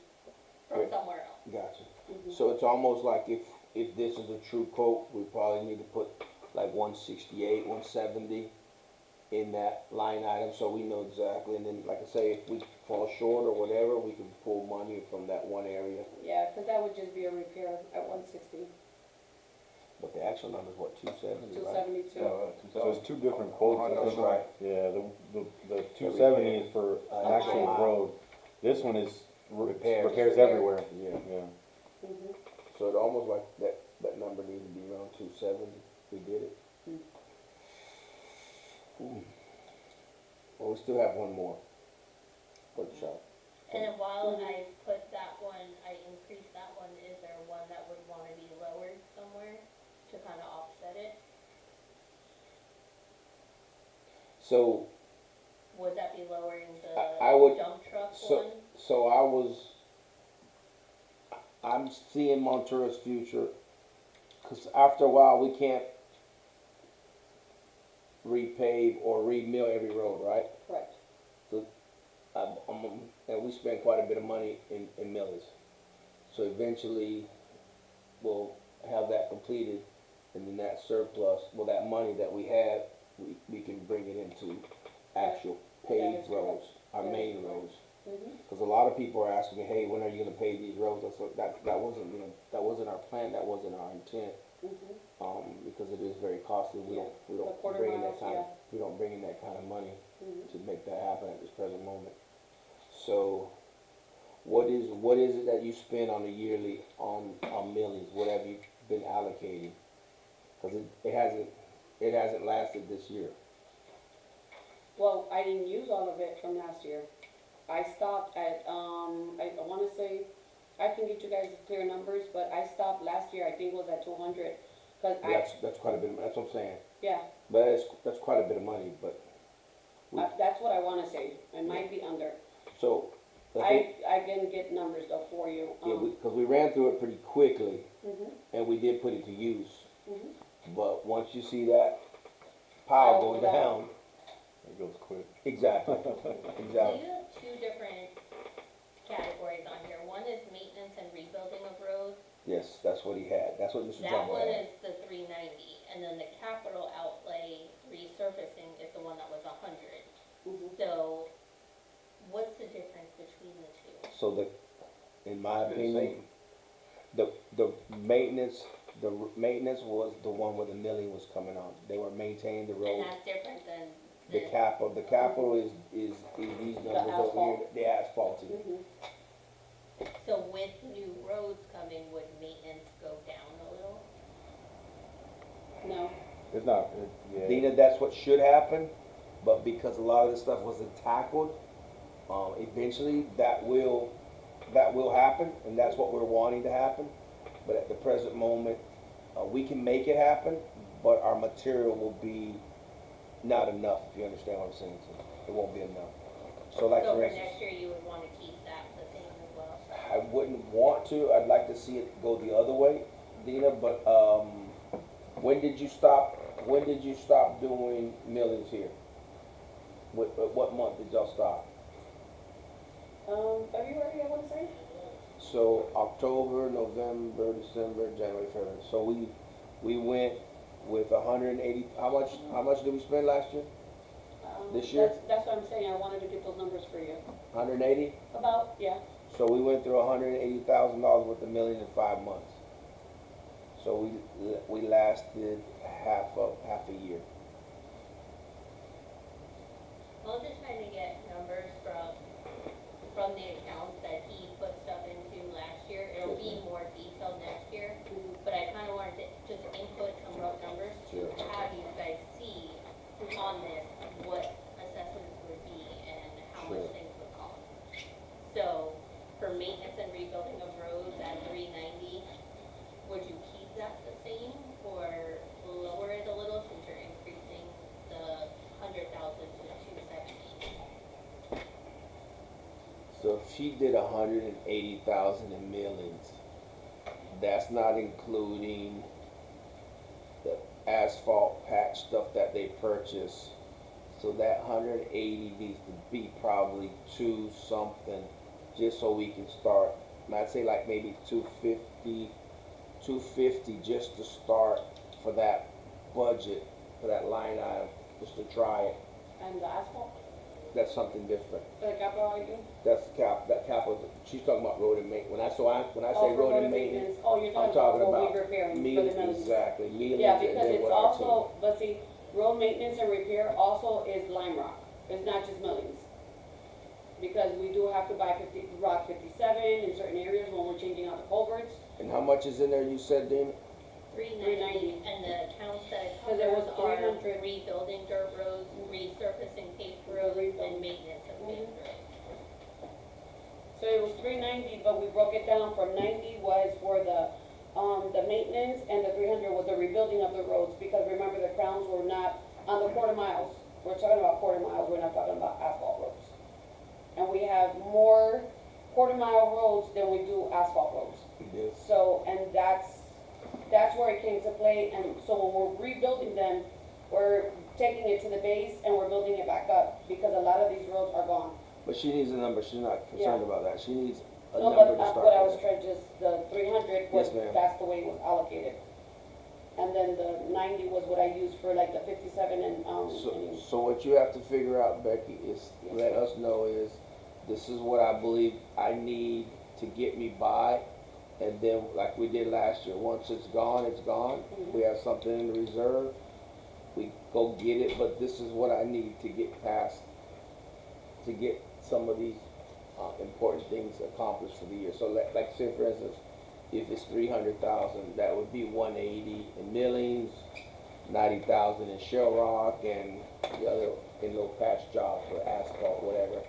from Right. somewhere else. gotcha. Mhm. So it's almost like if this is a true quote, we probably need to put like 168, 170 in that line item, so we know exactly, and then, like I say, if we fall short or whatever, we can pull money from that one area. Yeah, cause that would just be a repair at 160, But the actual number is what, 270, right? 272. So it's two different quotes. I That's think. right. Yeah, the 270 is for an actual mile. road. This one is Repairs. repairs everywhere. Yeah, Yeah. Mhm. so it almost like that number needs to be around 270, we did it. Ooh. Well, we still have one more for the shop. And then while Mhm. I put that one, I increased that one, is there one that would wanna be lowered somewhere to kinda offset it? So, Would that be lowering I would- the dump truck so- one? so I'm seeing Montura's future, cause after a while, we can't repave or re-mill every road, right? Correct. And we spend quite a bit of money in millings. So eventually, we'll have that completed, and then that surplus, well, that money that we have, we can bring it into actual That is paved correct. roads, our That is main correct. roads. Mhm. Cause a lot of people are asking me, hey, when are you gonna pave these roads? I said, that wasn't, that wasn't our plan, that wasn't our intent. Mhm. Because it is very costly, we Yeah. don't The quarter bring in miles, that kind of, yeah. we don't bring in that kind of money Mhm. to make that happen at this present moment. So, what is it that you spend on a yearly, on millions, what have you been allocating? Cause it hasn't lasted this year. Well, I didn't use all of it from last year. I stopped at, I wanna say, I can get you guys clear numbers, but I stopped last year, I think it was at 200. Cause That's quite a bit, that's what I'm saying. yeah, But that's quite a bit of money, but, that's what I wanna say, I might be under. so, I think, I can get numbers though for you, yeah, cause we ran through it pretty quickly, mhm, and we did put it to use. mhm. But once you see that pile go down, It goes quick. exactly, So exactly. you have two different categories on here. One is maintenance and rebuilding of roads. Yes, that's what he had, that's what Mr. That Jumbo one had. is the 390, and then the capital outlay resurfacing is the one that was 100. Mhm. So, what's the difference between the two? So in my It's the opinion, the maintenance was the one where the milling was coming on. They were maintaining the And road. that's different than The capital is these numbers over here, asphalt. the asphalting. Mhm. So with new roads coming, would maintenance go down a little? No, It's not, yeah. Dina, that's what should happen, but because a lot of this stuff wasn't tackled, eventually that will happen, and that's what we're wanting to happen. But at the present moment, we can make it happen, but our material will be not enough, if you understand what I'm saying. It won't be enough. So like So for for instance, next year, you would wanna keep that the same as well? I wouldn't want to, I'd like to see it go the other way, Dina, but, when did you stop doing millings here? What month did y'all stop? February, I wanna say? So October, November, December, January, February, so we went with 180, how much did we spend last year? This year? That's what I'm saying, I wanted to get those numbers for you. 180? About, yeah, So we went through $180,000 worth of milling in 5 months. So we lasted half a year. I'm just trying to get numbers from the accounts that he put stuff into last year. It'll be more detailed next year, but I kinda wanted to just input some rough numbers to Sure. have you guys see on this what assessments would be and how Sure. much things would cost. So, for maintenance and rebuilding of roads at 390, would you keep that the same or lower it a little since you're increasing the 100,000 to 270? So if she did 180,000 in millings, that's not including the asphalt patch stuff that they purchase. So that 180 needs to be probably 2 something, just so we can start. And I'd say like maybe 250 just to start for that budget, for that line item, just to try it. and the asphalt, That's something different. for the capital outlay? That's that capital, she's talking about road and maintenance. When I Oh, say for road and maintenance, Oh, you're I'm talking talking about about what we repairing for me, the millings. exactly, millings Yeah, and because then it's what our also, but see, road maintenance and repair also is lime rock, it's not just millings. Because we do have to buy rock 57 in certain areas when we're changing out the culverts. team. And how much is in there, you said, Dana? 390, and the accounts that it 'Cause there was covers are 300. rebuilding dirt roads, resurfacing paved roads, and maintenance of paved roads. So it was 390, but we broke it down from 90 was for the maintenance, and the 300 was the rebuilding of the roads, because remember the crowns were not on the quarter miles. We're talking about quarter miles, we're not talking about asphalt roads. And we have more quarter mile roads than we do asphalt roads. We did. So, and that's where it came to play, and so when we're rebuilding them, we're taking it to the base and we're building it back up, because a lot of these roads are gone. But she needs a number, she's not concerned Yeah. about that, she needs a No, number but to start what I was with. trying to just, the 300 was, Yes, ma'am. that's the way it was allocated. And then the 90 was what I used for like the 57 and, So what you have to figure out, Becky, is let us know is, this is what I believe I need to get me by. And then, like we did last year, once it's gone, it's gone. Mhm. We have something in the reserve, we go get it, but this is what I need to get past, to get some of these, important things accomplished for the year. So like say for instance, if it's 300,000, that would be 180 in millings, 90,000 in shell rock, and the other in little patch jobs for asphalt, whatever.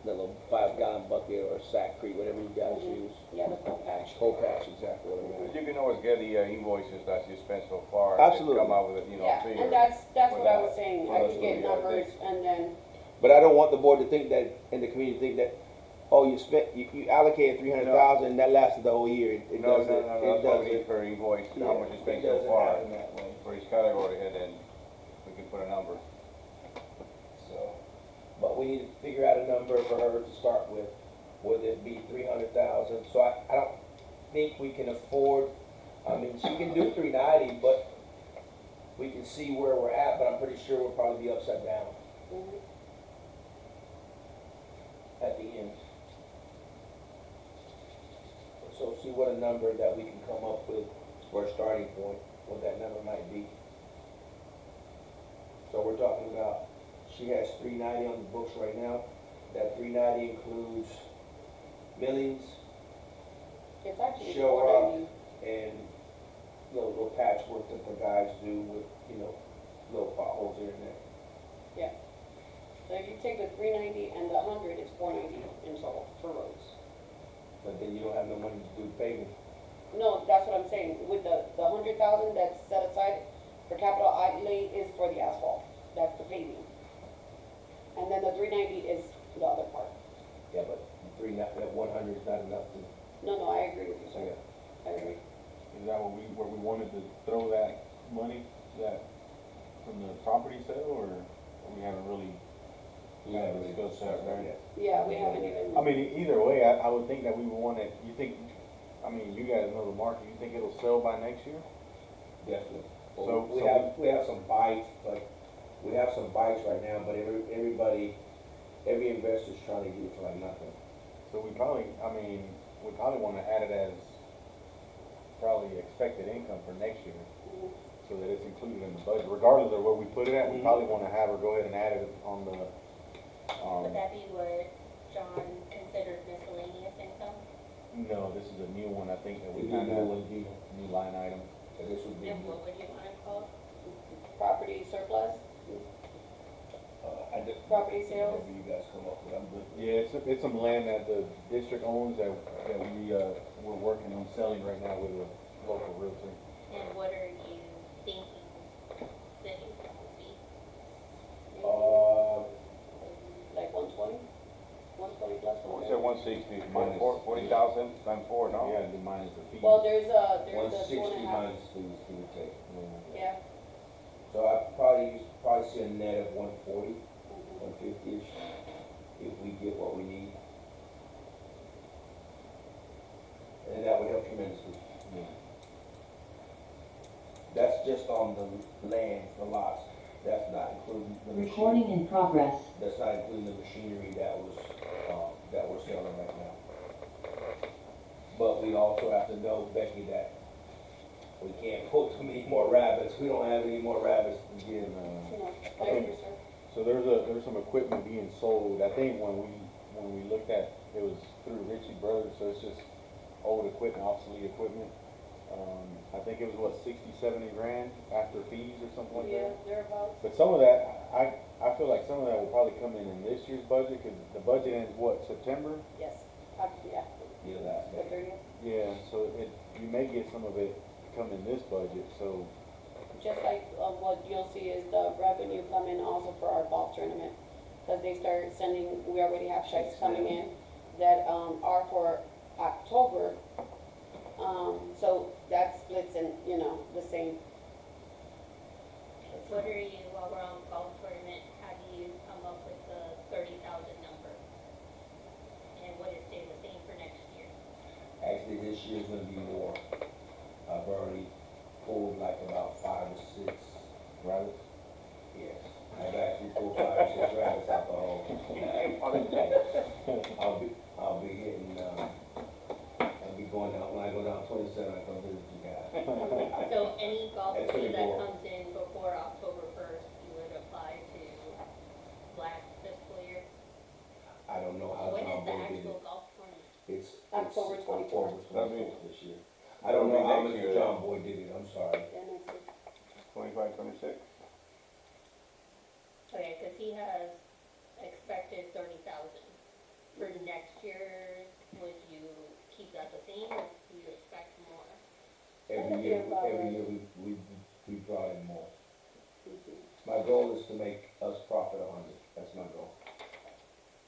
the little 5-gallon bucket or sack crate, whatever you guys use. Yeah, the cold patch. Cold patch, exactly what I meant. You can always get the invoices that you spent so far. Absolutely. Come out with a, you know, Yeah, figure. and that's for what I that. was saying, For I us could to get be, numbers and then, But I don't want the board to think that, and the community to think that, oh, you allocated 300,000 and that lasted the whole year. It No, doesn't. no, no, It that's what we doesn't. need per invoice, Yeah, how much you spent it so doesn't far happen that way. for each category, and then we can put a number. So, but we need to figure out a number for her to start with, whether it be 300,000. So I don't think we can afford, I mean, she can do 390, but we can see where we're at, but I'm pretty sure we'll probably be upside down mhm. at the end. So see what a number that we can come up with for a starting point, what that number might be. So we're talking about, she has 390 on the books right now. That 390 includes millings It's actually Show more up. than you. and little patchwork that the guys do with, little potholes here and there. So if you take the 390 and the 100, it's 490 in total for roads. But then you don't have no money to do paving. No, that's what I'm saying, with the 100,000 that's set aside for capital outlay is for the asphalt, that's the paving. And then the 390 is the other part. Yeah, but that 100 is not enough to, No, I agree with you, sir, yeah. I agree. Is that where we wanted to throw that money, that, from the property sale, or we haven't really? We haven't really discussed that, right? yet. Yeah, we haven't even. I mean, either way, I would think that we would want it, you think, I mean, you guys know the market, you think it'll sell by next year? Definitely. So- We have some bites, but we have some bites right now, but every investor's trying to get it for like nothing. So we probably wanna add it as probably expected income for next year, Mhm. so that it's included in the budget, regardless of where we put it at, we Mhm. probably wanna have her go ahead and add it on the, Would that be what John considered miscellaneous income? no, this is a new one, I think, that we We kinda know have, would be, new line item. this would be, And what would you want it called? Property surplus, I just. Property sales? Whatever you guys come up with, I'm good. Yeah, it's some land that the district owns that we're working on selling right now with a local realtor. And what are you thinking the income would be? like 120? 120 plus We said 160, Minus- 40,000 times 4, no? Yeah, the minus the fees. Well, there's a 160 2.5, minus fees, give or take. yeah. So I probably see a net of 140, Mhm. 150-ish, if we get what we need. And that would help tremendously. Yeah. That's just on the land, the lots. That's not including the Recording machine. in progress. That's not including the machinery that we're selling right now. But we also have to know, Becky, that we can't pull too many more rabbits. We don't have any more rabbits to give. No, I agree, sir. So there's some equipment being sold, I think when we looked at, it was through Ritchie Brothers, so it's just old equipment, obsolete equipment. I think it was what, 60, 70 grand after fees or something like Yeah, that? thereabouts. But some of that, I feel like some of that will probably come in this year's budget, cause the budget ends what, September? Yes, yeah, Yeah, that's the it. 30th. Yeah, so you may get some of it come in this budget, so, Just like what you'll see is the revenue coming also for our golf tournament. Cause they started sending, we already have checks coming in that, are for October. So that splits in, the same. What are you, while we're on golf tournament, how do you come up with the 30,000 number? And would it stay the same for next year? Actually, this year's gonna be more. I've already pulled like about 5 or 6 rabbits. Yes, I've actually pulled 5 or 6 rabbits out the hole. I'll be hitting, I'll be going down, when I go down 27, I come visit you guys. So any golf That's fee pretty that cool. comes in before October 1st, you would apply to last fiscal year? I don't know how When is John the Boy did actual it. golf tournament? It's October 24th. October That'd be- 24th this year. I don't know how That'd be Mr. next year. John Boy did it, I'm sorry. Yeah, next week. 25, 26? Okay, cause he has expected 30,000 year, would you keep that the same, or do you expect more? Every year we brought in more. Mhm. My goal is to make us profit 100, that's my goal.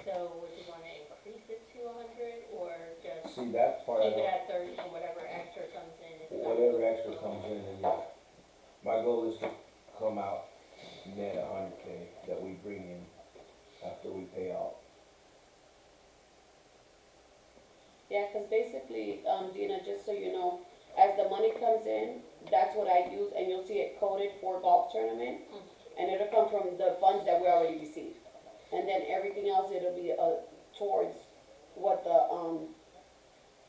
So would you wanna increase it to 100, or just See, that part, I keep it don't, at 30, and whatever extra comes in is covered? whatever extra comes in, and yeah. My goal is to come out net 100K that we bring in after we pay out. Yeah, cause basically, Dina, just so you know, as the money comes in, that's what I use, and you'll see it coded for golf tournament. Mhm. And it'll come from the funds that we already received. And then everything else, it'll be, towards what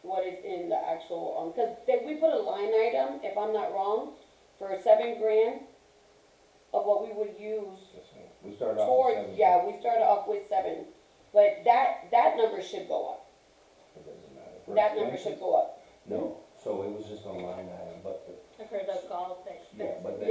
what is in the actual, cause we put a line item, if I'm not wrong, for $7,000 of what we would use We started off towards, with 7. yeah, we started off with 7. But that number should go up. It doesn't matter. For That number expenses? should go up. No, so it was just a line item, but, For the golf expenses? yeah, but we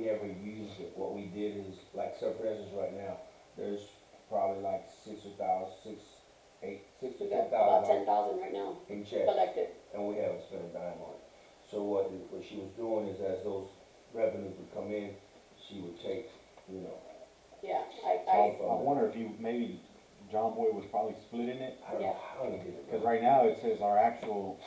never used it. What we did is, like, so for instance, right now, there's probably like 6 to 10 We got about thousand 10,000 right now in checks, collected. and we haven't spent a dime on it. So what she was doing is, as those revenues would come in, she would take, you know, Yeah, some I from it. wonder if you, maybe John Boy was probably splitting it, I don't know how he did it. cause right now it says our actual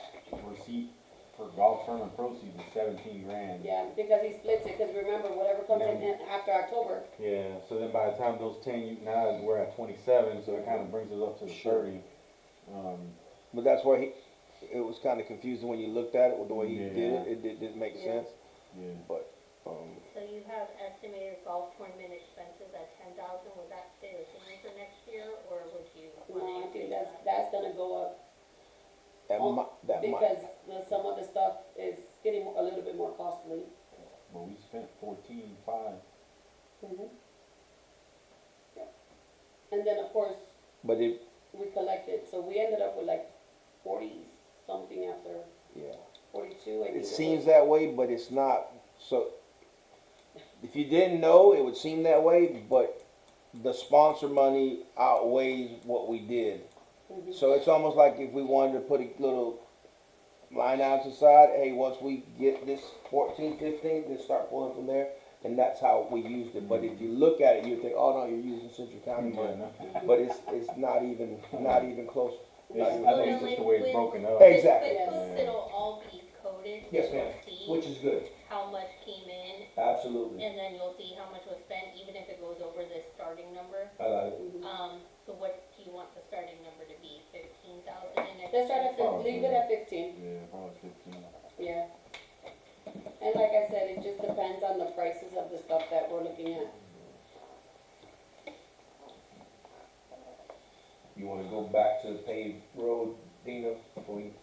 receipt for golf tournament proceeds is $17,000. yeah, because he splits it, cause remember, whatever comes in after October, Yeah, so then by the time those 10, now we're at 27, so it kinda brings us up to the Sure. 30. But that's why it was kinda confusing when you looked at it, with the way he did Yeah. it, it didn't make Yeah. sense, Yeah. but, So you have estimated golf tournament expenses at 10,000, would that stay the same for next year, or would you no, wanna I increase think that? that's gonna go up. that might, Because some of the stuff is getting a little bit more costly. But we spent 14.5. Mhm. Yeah. And then, of course, but it, we collected, so we ended up with like 40 something after yeah. 42, I think It was. seems that way, but it's not, so, if you didn't know, it would seem that way, but the sponsor money outweighs what we did. Mhm. So it's almost like if we wanted to put a little line out to the side, hey, once we get this 14, 15, then start pulling from there, and that's how we used it. But if you look at it, you think, oh no, you're using Central County money, but it's not even close. Yeah, I think it's just the way it's broken up. Exactly. Yes. QuickBooks, it'll all be coded, so Yes, you'll ma'am. see Which is good, how much came in, absolutely. and then you'll see how much was spent, even if it goes over this starting number. I like it. Mhm. So what do you want the starting number to be, 15,000 in expenses? Let's start at 15, leave it at 15, Yeah, probably 15. yeah. And like I said, it just depends on the prices of the stuff that we're looking at. You wanna go back to the paved road, Dina, before we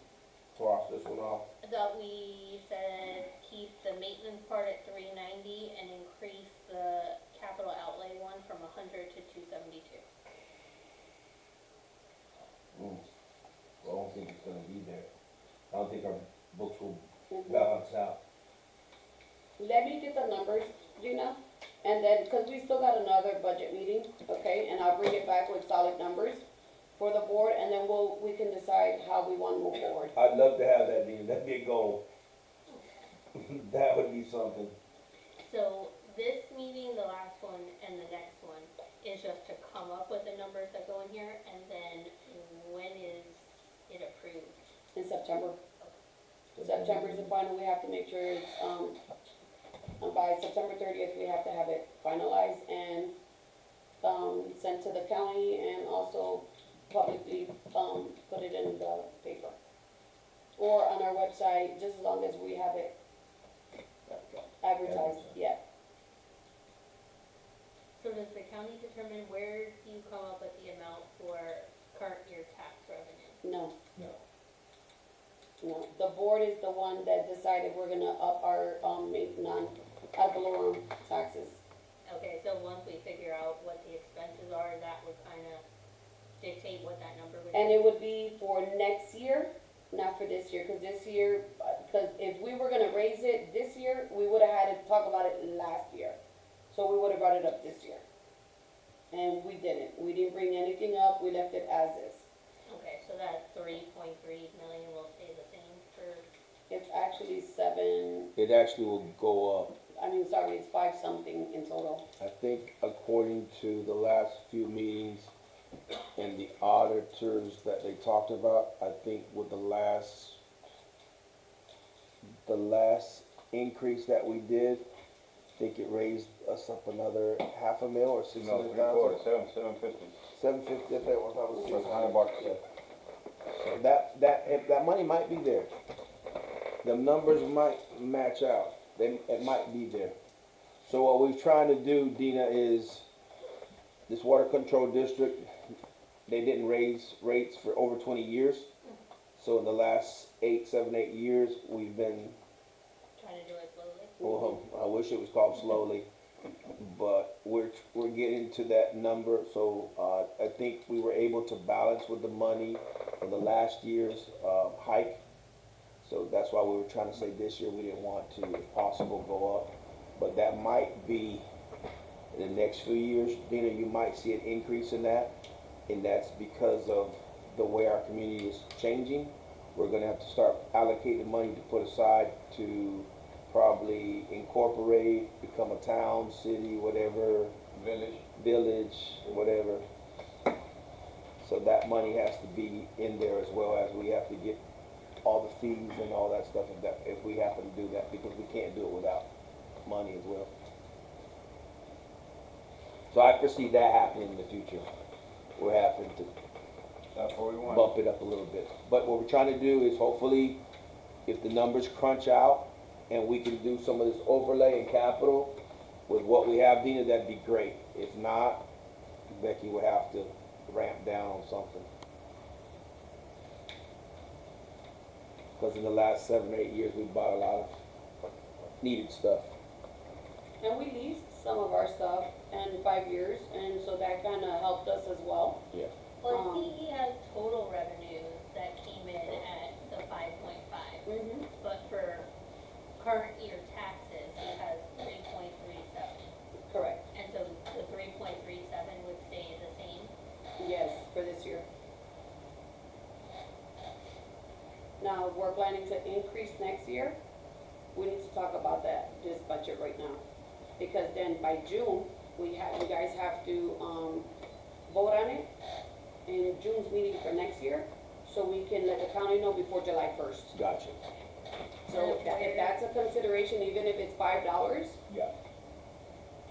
cross this one off? I thought we said keep the maintenance part at 390 and increase the capital outlay one from 100 to 272. Well, I don't think it's gonna be there. I don't think our books will Mhm. balance out. Let me get the numbers, Gina, and then, cause we still got another budget meeting, okay, and I'll bring it back with solid numbers for the board, and then we can decide how we wanna move forward. I'd love to have that, Dina, that'd be a goal. That would be something. So this meeting, the last one, and the next one is just to come up with the numbers that go in here, and then when is it approved? In September. September is the final, we have to make sure it's, by September 30th, we have to have it finalized and, sent to the county and also publicly, put it in the paper. Or on our website, just as long as we have it advertised, yeah. So does the county determine where do you come up with the amount for current year tax revenue? No. No. No, the board is the one that decided we're gonna up our, ad valorem taxes. Okay, so once we figure out what the expenses are, that would kinda dictate what that number would be? And it would be for next year, not for this year, cause this year, cause if we were gonna raise it this year, we would've had to talk about it last year. So we would've brought it up this year. And we didn't bring anything up, we left it as is. So that 3.3 million will stay the same for, It's actually seven, It actually will go up. it's five something in total. I think according to the last few meetings and the auditors that they talked about, I think with the last increase that we did, I think it raised us up another half a mil or No, 600,000. 750. 750, I think it was, that was Plus $100. Yeah. So that money might be there. The numbers might match out. It might be there. So what we're trying to do, Dina, is this water control district, they didn't raise rates for over 20 years. So in the last 7, 8 years, we've been, trying to do it slowly. well, I wish it was called slowly, but we're getting to that number. So I think we were able to balance with the money from the last year's hike. So that's why we were trying to say this year we didn't want to, if possible, go up. But that might be in the next few years, Dina, you might see an increase in that. And that's because of the way our community is changing. We're gonna have to start allocating money to put aside to probably incorporate, become a town, city, whatever, village, whatever. So that money has to be in there as well, as we have to get all the fees and all that stuff if we happen to do that, because we can't do it without money as well. So I foresee that happening in the future. We're having to That's what we want. bump it up a little bit. But what we're trying to do is hopefully, if the numbers crunch out and we can do some of this overlay and capital with what we have, Dina, that'd be great. If not, Becky will have to ramp down on something. Because in the last 7 or 8 years, we bought a lot of needed stuff. And we leased some of our stuff in 5 years, and so that kinda helped us as well. Well, I see he has total revenues that came in at the 5.5, Mm-hmm. but for current year taxes, he has 3.37. Correct, And so the 3.37 would stay the same. yes, for this year. Now, we're planning to increase next year. We need to talk about this budget right now. Because then by June, you guys have to, vote on it in June's meeting for next year, so we can let the county know before July 1st. Gotcha. So if that's a consideration, even if it's $5, Yeah.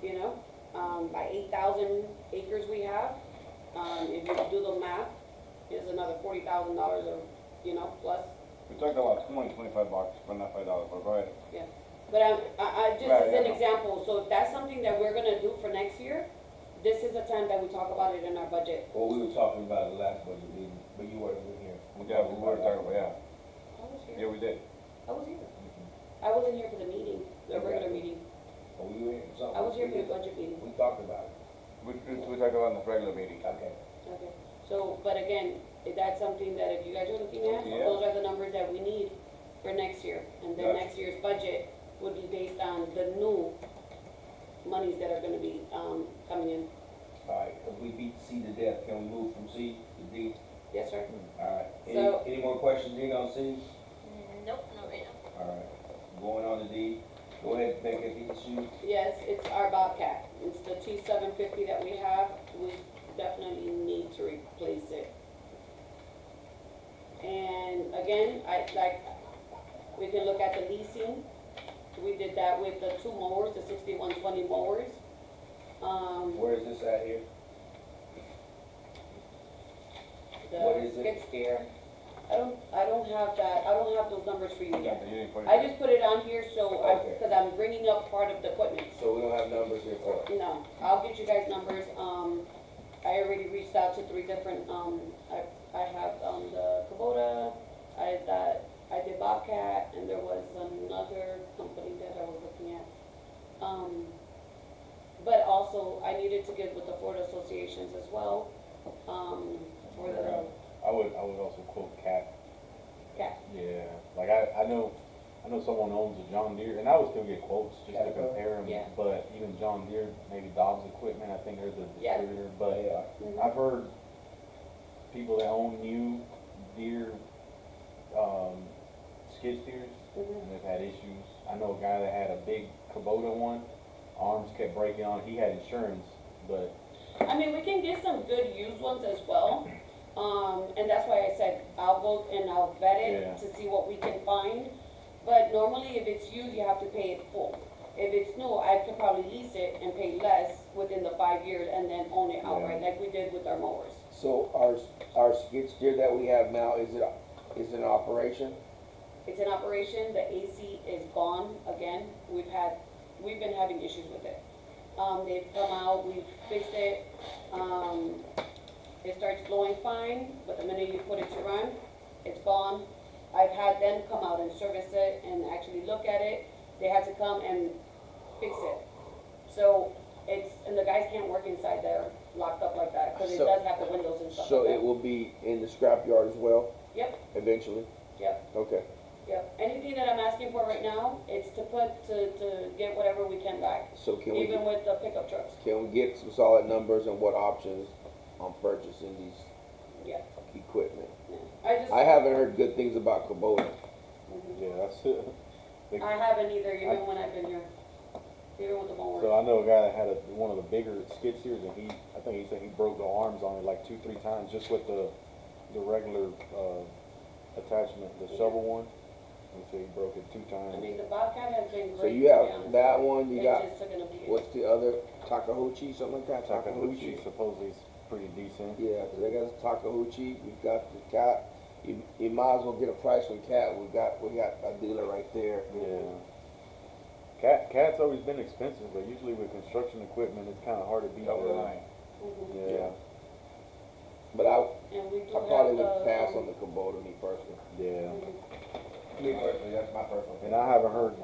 you know, by 8,000 acres we have, if you do the math, it's another $40,000 or, plus. We talked about $25, but not $5, but go ahead. But I just Right, as an yeah. example, so if that's something that we're gonna do for next year, this is the time that we talk about it in our budget. Well, we were talking about it last budget meeting, but you weren't here. Yeah, we were talking about, yeah. I was Yeah, here. we did. I was here. I wasn't here for the meeting, the regular meeting. Oh, you were here for something? I was here for the budget meeting. We talked about it. We talked about in the regular meeting. Okay. Okay, so, but again, if that's something that if you guys are looking at, Yeah. those are the numbers that we need for next year. And then Gotcha. next year's budget would be based on the new monies that are gonna be, coming in. All right, if we beat C to death, can we move from C to D? Yes, sir? All right. So- Any more questions, Dina, on C? Nope, not right now. All right. Going on to D. Go ahead, Becca, if you can shoot. Yes, it's our Bobcat. It's the T-750 that we have. We definitely need to replace it. And again, we can look at the leasing. We did that with the 2 mowers, the 6120 mowers. Where is this at here? What is The it? skid steer. I don't have that, I don't have those numbers for you Yeah, yet. you didn't put it I there. just put it on here Okay. because I'm bringing up part of the equipment. So we don't have numbers here for it. No, I'll get you guys numbers. I already reached out to 3 different, I have, the Kubota, I did Bobcat, and there was another company that I was looking at. But also, I needed to get with the Florida associations as well, for the I would also quote Cat. cat. Yeah, like I know someone owns a John Deere, and I would still get quotes just to Caterpillar? compare them. Yeah. But even John Deere, maybe Dobbs Equipment, I think they're the Yeah. distributor. But Yeah. Mhm. I've heard people that own new Deere, skid steers, Mhm. and they've had issues. I know a guy that had a big Kubota one, arms kept breaking on, he had insurance, but, I mean, we can get some good used ones as well. And that's why I said I'll go and I'll vet Yeah. it to see what we can find. But normally if it's used, you have to pay it full. If it's new, I could probably lease it and pay less within the 5 years and then own it outright, like we did with our mowers. So our skid steer that we have now, is it in operation? It's in operation, the AC is gone again. We've been having issues with it. They've come out, we've fixed it. It starts blowing fine, but the minute you put it to run, it's gone. I've had them come out and service it and actually look at it. They had to come and fix it. So and the guys can't work inside there locked up like that, cause it So- does have the windows and stuff So like it that. will be in the scrap yard as well, Yep, eventually? yep. Okay. Yep, anything that I'm asking for right now, it's to get whatever we can back, So can we, even with the pickup trucks, get some solid numbers and what options on purchasing these yeah. equipment? Yeah. I haven't heard good things about Kubota. Mhm. yeah, that's it. I haven't either, even when I've been here, even with the So mowers. I know a guy that had one of the bigger skid steers, and I think he said he broke the arms on it like 2-3 times just with the regular, attachment, the shovel one. He said he broke it 2 I times. mean, the Bobcat has been So great, to you be have honest. that one, you It's got, just gonna be, what's the other, Takahauchi, something like that? Takahauchi supposedly is pretty decent. Yeah, they got Takahauchi, we've got the Cat. You might as well get a price from Cat, we got a dealer right there. Yeah. Cat's always been expensive, but usually with construction equipment, it's kinda hard to beat. Top of the line. Mhm. Yeah, But I And we do I have probably the. would pass on the Kubota, me personally. yeah. Mhm. Me personally, that's my personal And I haven't heard,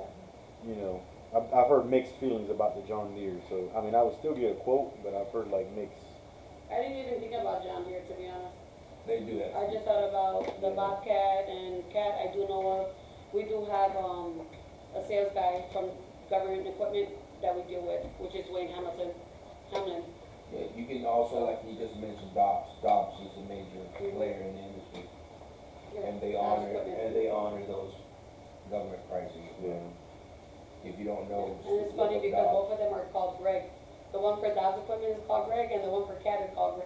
you know, I've heard mixed feelings about the John Deere, so, I mean, I would still get a quote, but I've heard like mixed. I didn't even think about John Deere, to be honest. They do that. I just thought about the Bobcat and Cat, I do know of. We do have, a sales guy from government equipment that we deal with, which is Wayne Hamilton. Yeah, you can also, like you just mentioned, Dobbs is a major player in the industry, and they honor those government pricing. Yeah. If you don't know. And it's funny look up because Dobbs. both of them are called Greg. The one for Dobbs equipment is called Greg, and the one for Cat is called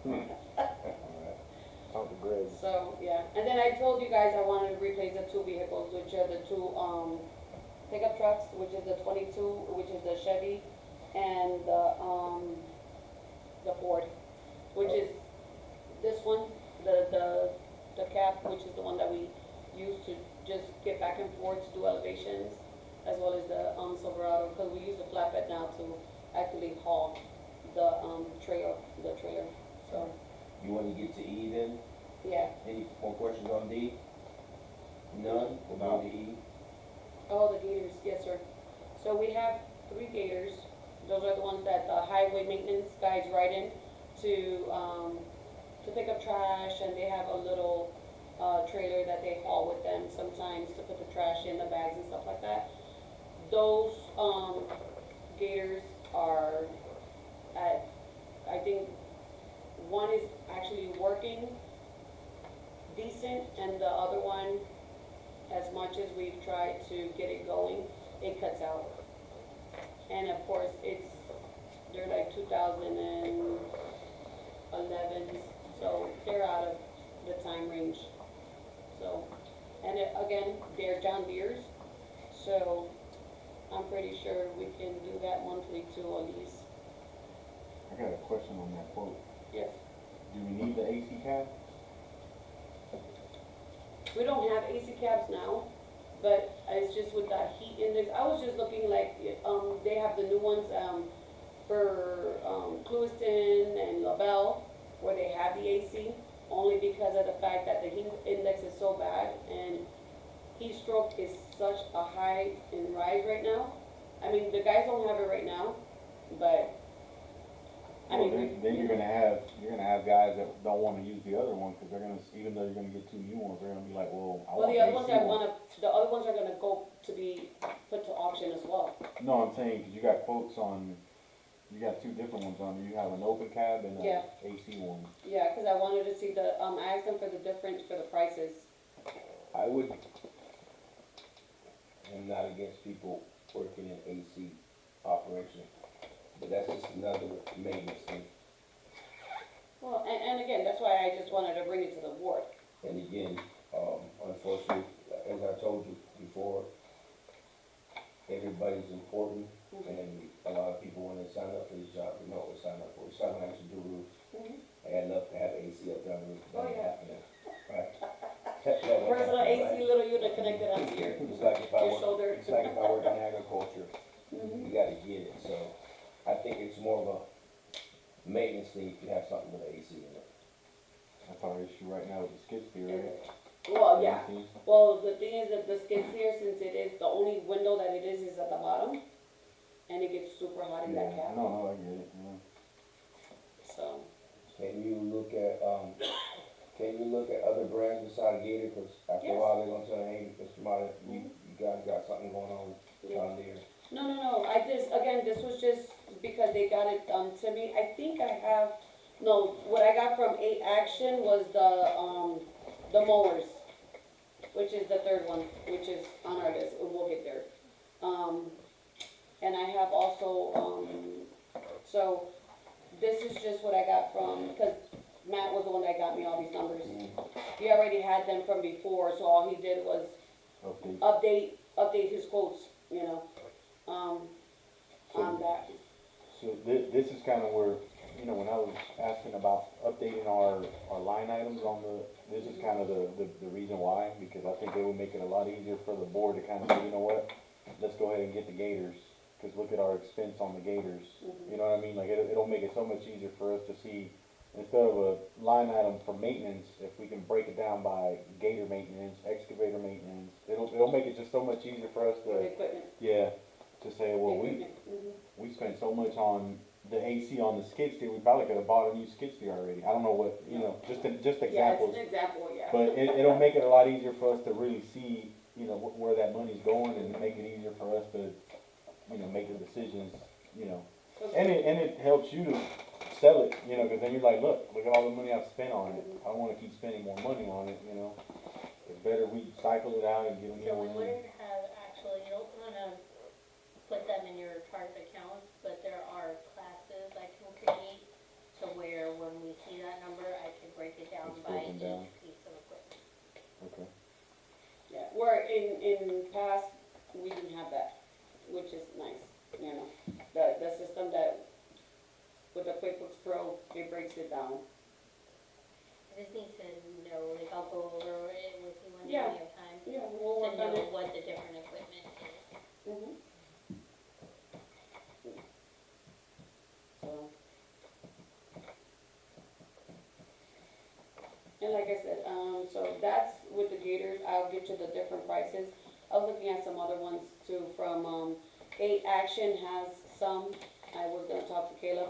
Greg. Talk to Greg. So, yeah, and then I told you guys I wanted to replace the 2 vehicles, which are the 2, pickup trucks, which is the 22, which is the Chevy, and the Ford, which is this one, the cab, which is the one that we use to just get back and forth to do elevations, as well as the, Silverado, because we use the flatbed now to actually haul the, trailer, so, You wanna get to E then? yeah. Any more questions on D? None? We'll go to E. Oh, the gators, yes, sir. So we have 3 gators. Those are the ones that the highway maintenance guys ride in to pick up trash, and they have a little, trailer that they haul with them sometimes to put the trash in the bags and stuff like that. Those, gators are at, I think, one is actually working decent, and the other one, as much as we've tried to get it going, it cuts out. And of course, they're like 2011, so they're out of the time range. So, and again, they're John Deere's, so I'm pretty sure we can do that monthly too, at least. I got a question on that quote. Yes. Do we need the AC cab? We don't have AC cabs now, but it's just with that heat index. I was just looking like, they have the new ones, for, Clewiston and LaBelle, where they have the AC, only because of the fact that the heat index is so bad, and heat stroke is such a high in rise right now. I mean, the guys don't have it right now, but, I Well, mean. then you're gonna have guys that don't wanna use the other one, cause they're gonna, even though you're gonna get 2 new ones, they're gonna be like, well, I Well, want the other ones AC that one. the other ones are gonna go to be put to auction as well. No, I'm saying, cause you got quotes on You got two different ones on there. You have an open cab and Yeah. a AC one. Yeah, cause I wanted to see the, I asked them for the difference for the prices. I would, I'm not against people working in AC operation, but that's just another maintenance thing. Well, and again, that's why I just wanted to bring it to the board. And again, unfortunately, as I told you before, everybody's important, and a lot of people, when they sign up for this job, they know what they sign up for. Some actually do roofs. Mhm. I'd love to have AC up down the roof, but Oh, that ain't yeah. happening, right? That won't Personal happen, AC right? little unit connected onto your, It's like if I your work, shoulder. it's like if I work in agriculture, Mhm. you gotta get it, so I think it's more of a maintenance thing if you have something with AC in it. That's our issue right now with the skid steer, right? Well, yeah. AC. Well, the thing is that the skid steer, since it is, the only window that it is at the bottom, and it gets super hot in that Yeah, cab, no, I get it, yeah. so. Can you look at other brands beside Gator, cause after a Yes. while they're gonna tell you, hey, Mr. Martin, you guys got something going on with John Deere. No, this was just because they got it, to me, I think I have, no, what I got from A Action was the mowers, which is the third one, which is on our list, we'll get there. And I have also, so, this is just what I got from, because Matt was the one that got me all these numbers. He already had them from before, so all he did was Update. update his quotes, you know, on that. So this is kind of where, you know, when I was asking about updating our line items on this is kind of the reason why, because I think it would make it a lot easier for the board to kind of say, you know what, let's go ahead and get the Gators, cause look at our expense on the Gators. You know what I mean? Like, it'll make it so much easier for us to see, instead of a line item for maintenance, if we can break it down by Gator maintenance, excavator maintenance, it'll make it just so much easier for us For the to, equipment. yeah, to say, well, we spent so much on the AC on the skid steer, we probably could have bought a new skid steer already. I don't know what, you know, just Yeah, it's examples. an example, yeah. But it'll make it a lot easier for us to really see, you know, where that money's going, and make it easier for us to, you know, make the decisions, you know. And it helps you to sell it, you know, cause then you're like, look at all the money I've spent on it. I don't wanna keep spending more money on it, you know. It's better we cycle it out and get them So we in. wouldn't have, actually, you don't wanna put them in your chart accounts, but there are classes I can create to where when we see that number, I can break it down It's by broken each down. piece of equipment. Okay. Yeah, where in past, we didn't have that, which is nice, you know. The system that, with the QuickBooks Pro, it breaks it down. I just need to know, like, I'll go over it with you when you Yeah. have time, Yeah, we'll to work on know it. what the different equipment is. Mhm. So. And like I said, so that's with the Gators, I'll get you the different prices. I was looking at some other ones too from, A Action has some, I was gonna talk to Caleb.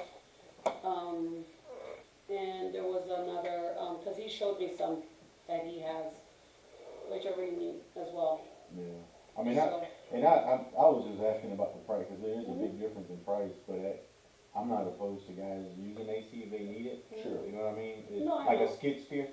And there was another, cause he showed me some that he has, which I really need as well. Yeah. I mean, So, I was just asking about the price, cause there is a big difference in price, but I'm not opposed to guys using AC if they need it. Sure. You know what I mean? It's No, I like know. a skid steer.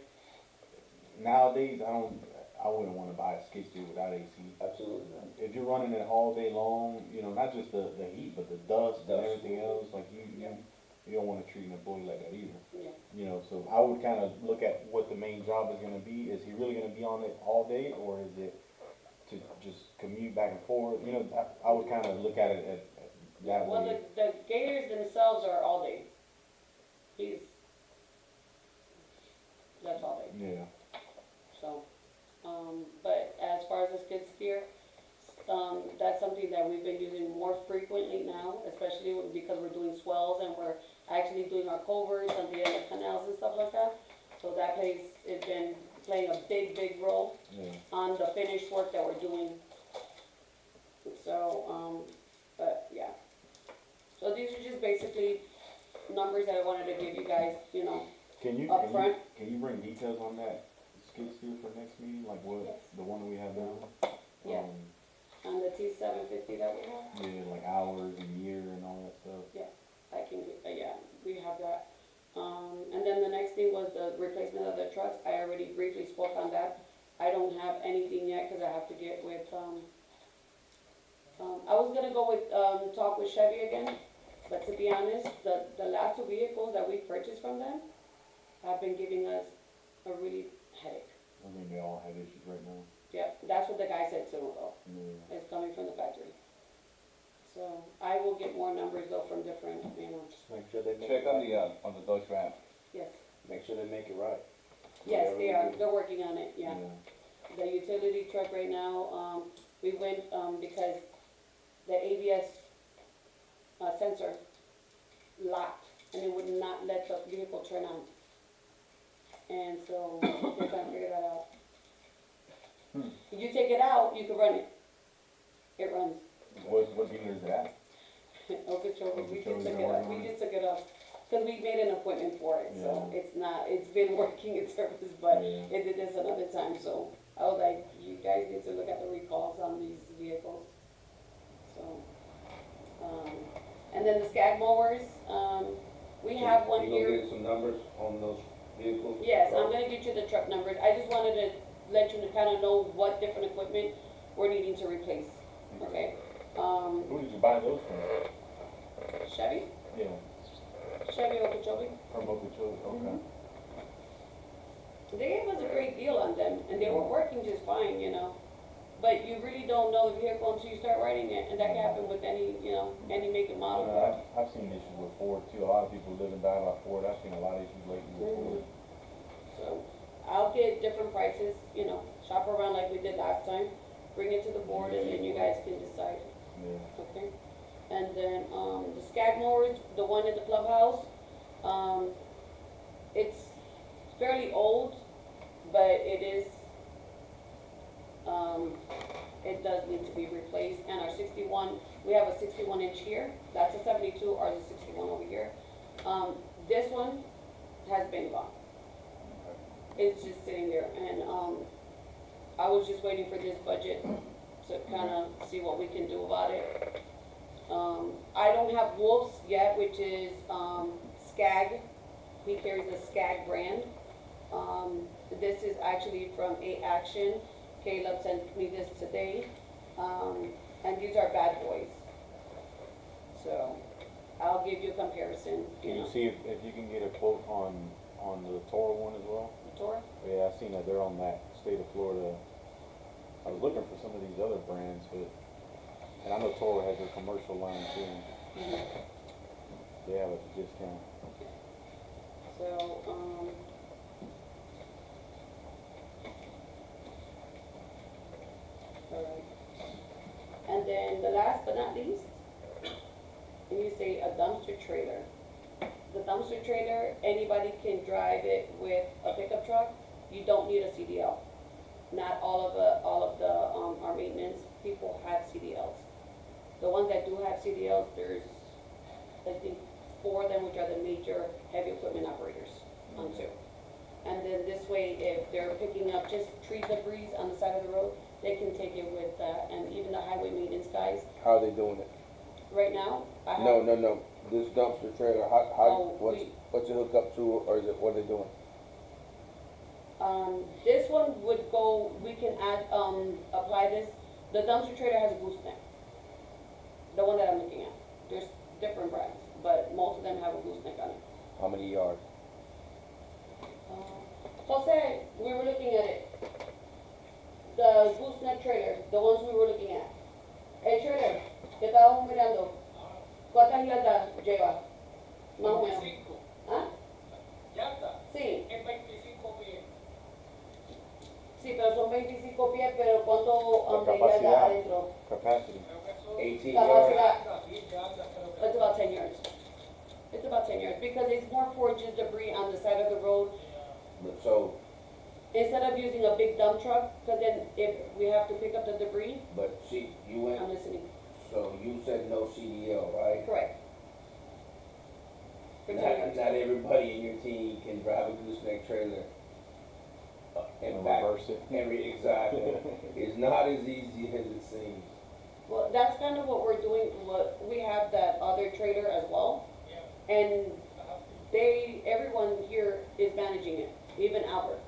Nowadays, I wouldn't wanna buy a skid steer without AC. Absolutely not. If you're running it all day long, you know, not just the heat, but the dust and Dust. everything else, like you don't wanna treat an employee like that either. yeah, You know, so I would kinda look at what the main job is gonna be. Is he really gonna be on it all day, or is it to just commute back and forth? You know, I would kinda look at it at that well, way. the Gators themselves are all day. That's all day. Yeah. So, but as far as the skid steer, that's something that we've been using more frequently now, especially because we're doing swells and we're actually doing our culverts and the other canals and stuff like that. So that it's been playing a big role Yeah. on the finished work that we're doing. So, but yeah. So these are just basically numbers that I wanted to give you guys, you know. Can you bring details on that skid steer for next meeting, like what, Yes. the one we have now? Yeah. On the T750 that we have. Yeah, like hours and year and all that stuff. I can, yeah, we have that. And then the next thing was the replacement of the trucks. I already briefly spoke on that. I don't have anything yet, cause I have to get with, I was gonna go with, talk with Chevy again, but to be honest, the last two vehicles that we purchased from them have been giving us a really headache. I mean, they all have issues right now. Yep, that's what the guy said to me though. Yeah. It's coming from the factory. So I will get more numbers though from different, you know, Just make sure they make Check it on right. the Dodge Ram. yes, Make sure they make it right. yes, Whatever they we are, do. they're working on it, yeah. The utility truck right now, we went, because the ABS, sensor locked and it would not let the vehicle turn on. And so they're trying to figure that out. If you take it out, you can run it. It runs. What dealer is it at? Okeechobee, we just Okeechobee, took it they're up, working on we it. just took it up, cause we made an appointment for it, so Yeah. it's not, it's been working its purpose, but Yeah. it did this another time, so I was like, you guys need to look at the recalls on these vehicles. So, and then the Skag mowers, we have one here. You gonna get some numbers on those vehicles? Yes, I'm gonna get you the truck numbers, I just wanted to let you kinda know what different equipment we're needing to replace, okay? Who did you buy those from? Chevy, Yeah, Chevy Okeechobee. from Okeechobee, okay. They gave us a great deal on them, and they were working just fine, you know. But you really don't know the vehicle until you start riding it, and that can happen with any, you know, any make and model. I've seen issues with Ford too, a lot of people live and die by Ford, I've seen a lot of issues lately with Ford. So, I'll get different prices, you know, shop around like we did last time, bring it to the board, and then you guys can decide, Yeah. okay? And then, the Skag mowers, the one in the clubhouse, it's fairly old, but it is, it does need to be replaced, and our 61, we have a 61 inch here, that's a 72, ours is 61 over here. This one has been gone. It's just sitting there, and, I was just waiting for this budget to kinda see what we can do about it. I don't have Wolves yet, which is, Skag, he carries the Skag brand. This is actually from A Action. Caleb sent me this today, and these are bad boys. So, I'll give you a comparison, Can you you know. see if you can get a quote on the Toro one as well? Tor? Yeah, I've seen that they're on that state of Florida. I was looking for some of these other brands, but, and I know Toro has their commercial line too. They have a discount. So, alright. And then the last but not least, and you say a dumpster trailer. The dumpster trailer, anybody can drive it with a pickup truck. You don't need a CDL. Not all of the, our maintenance people have CDLs. The ones that do have CDLs, there's, I think, 4 of them, which are the major heavy equipment operators on 2. And then this way, if they're picking up just tree debris on the side of the road, they can take it with that, and even the highway maintenance guys. How are they doing it? Right now, I have. No, this dumpster trailer, Oh, what's it hook up to, or is it, what are they doing? This one would go, we can add, apply this, the dumpster trailer has a gooseneck. The one that I'm looking at, there's different brands, but most of them have a gooseneck on it. How many yards? Jose, we were looking at it. The gooseneck trailer, the ones we were looking at. El trailer, que estábamos mirando, ¿cuántas yardas lleva? Más o menos. 25. ¿Ah? Yarda, Sí, es 25 pies. sí, pero son 25 pies, pero ¿cuánto La de capacidad. yardas adentro? Capacity. Creo que son 18 Capacidad. yards? yardas, 10 yardas, creo que It's about 10 yards. It's about 10 yards, because it's more for just debris on the side of the road. But so, Instead of using a big dump truck, because then if we have to pick up the debris, but see, you went, I'm listening. so you said no CDL, right? Correct. For 10 Not, yards. not everybody in your team can drive a gooseneck trailer. And back, Reverse it. exactly. It's not as easy as it seems. Well, that's kind of what we're doing, we have that other trailer as well. And everyone here is managing it, even Albert.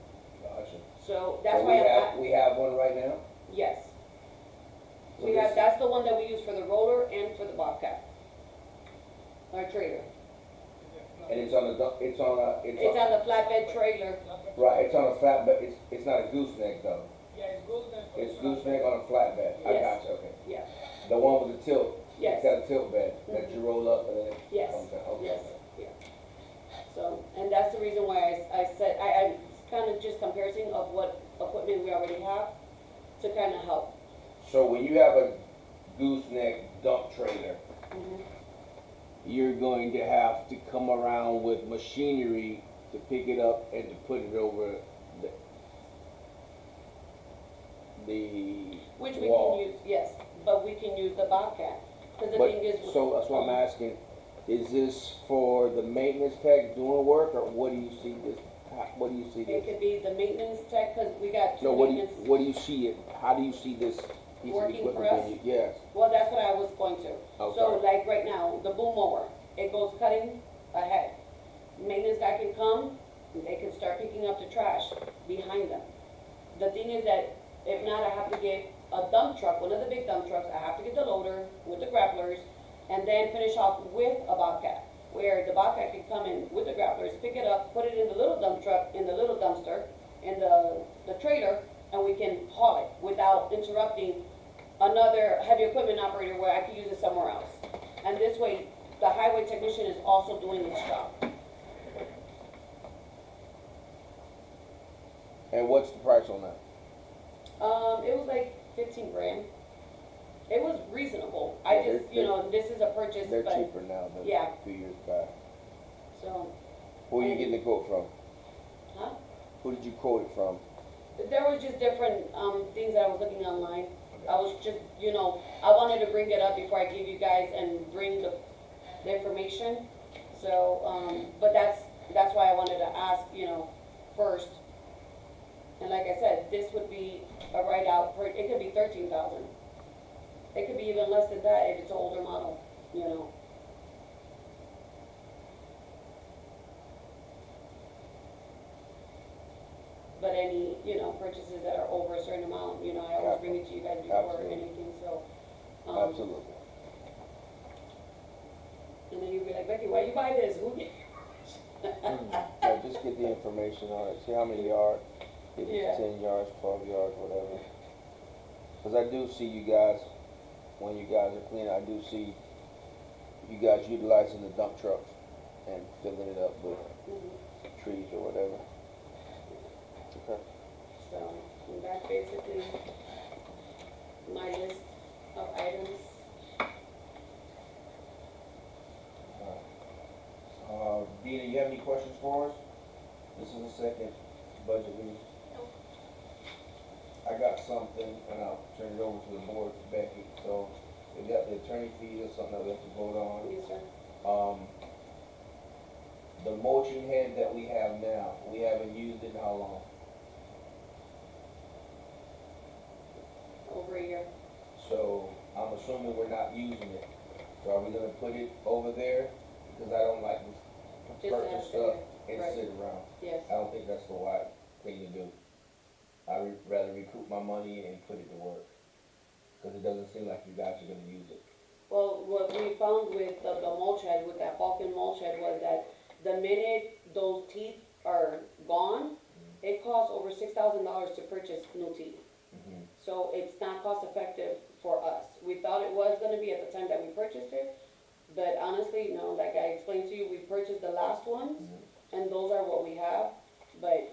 Gotcha. So that's So why we have one right now? yes. So We this- have, that's the one that we use for the roller and for the Bobcat. Our trailer. And it's on the, it's on a, It's on the flatbed trailer. right, it's on a flat, but it's not a gooseneck though. Yeah, it's good. It's gooseneck on a flatbed. I Yes. gotcha, okay. Yeah, The one with the tilt. Yes. It's got a tilt bed that you roll up and then it yes, comes down. Okay. yes, yeah. So, and that's the reason why I said, I kind of just comparison of what equipment we already have to kind of help. So when you have a gooseneck dump trailer, Mhm. you're going to have to come around with machinery to pick it up and to put it over the Which we wall. can use, yes, but we can use the Bobcat. Cause the But, thing is. so that's what I'm asking, is this for the maintenance tech doing work, or what do you see this, what do you see It this? could be the maintenance tech, cause we got No, two maintenance. what do you see it, how do you see this piece of Working for equipment us? being used? Yes, Well, that's what I was going to. So okay, like right now, the boom mower, it goes cutting ahead. Maintenance guy can come, they can start picking up the trash behind them. The thing is that if not, I have to get a dump truck, one of the big dump trucks, I have to get the loader with the grapplers, and then finish off with a Bobcat. Where the Bobcat can come in with the grapplers, pick it up, put it in the little dump truck, in the little dumpster, in the trailer, and we can haul it without interrupting another heavy equipment operator where I could use it somewhere else. And this way, the highway technician is also doing his job. and what's the price on that? It was like 15 grand. It was reasonable. I Yeah, just, you know, this is a purchase, They're but, cheaper now than Yeah. a few years back. so, Who are you getting the quote from? huh? Who did you quote it from? There was just different, things that I was looking online. I was just, you know, I wanted to bring it up before I give you guys and bring the information. So, but that's why I wanted to ask, you know, first. And like I said, this would be a write-out, it could be 13,000. It could be even less than that if it's an older model, you know. But any, you know, purchases that are over a certain amount, you know, I always bring it to you guys before Absolutely. anything, so. Absolutely. And then you'll be like, Becky, why you buy this? Who gave Yeah, just get the information on it, see how many yards, if Yeah. it's 10 yards, 12 yards, whatever. Cause I do see you guys, when you guys are cleaning, I do see you guys utilizing the dump trucks and filling it up with Mhm. trees or whatever. Okay. So, and that's basically my list of items. Dina, you have any questions for us? This is the second budget meeting. Nope. I got something, and I'll turn it over to the board, to Becky. So, we got the attorney fees, that's something that we have to vote on. Yes, sir. The mulching head that we have now, we haven't used it in how long? Over a year. So, I'm assuming we're not using it. So are we gonna put it over there? Because I don't like to Just to have purchase it stuff there. and Right. sit around. Yes. I don't think that's the right thing to do. I'd rather recoup my money and put it to work. Cause it doesn't seem like you guys are gonna use it. Well, what we found with the mulch head, with that Falcon mulch head, was that the minute those teeth are gone, it costs over $6,000 to purchase new teeth. Mm-hmm. So it's not cost effective for us. We thought it was gonna be at the time that we purchased it, but honestly, no, like I explained to you, we purchased the last ones, and those are what we have, but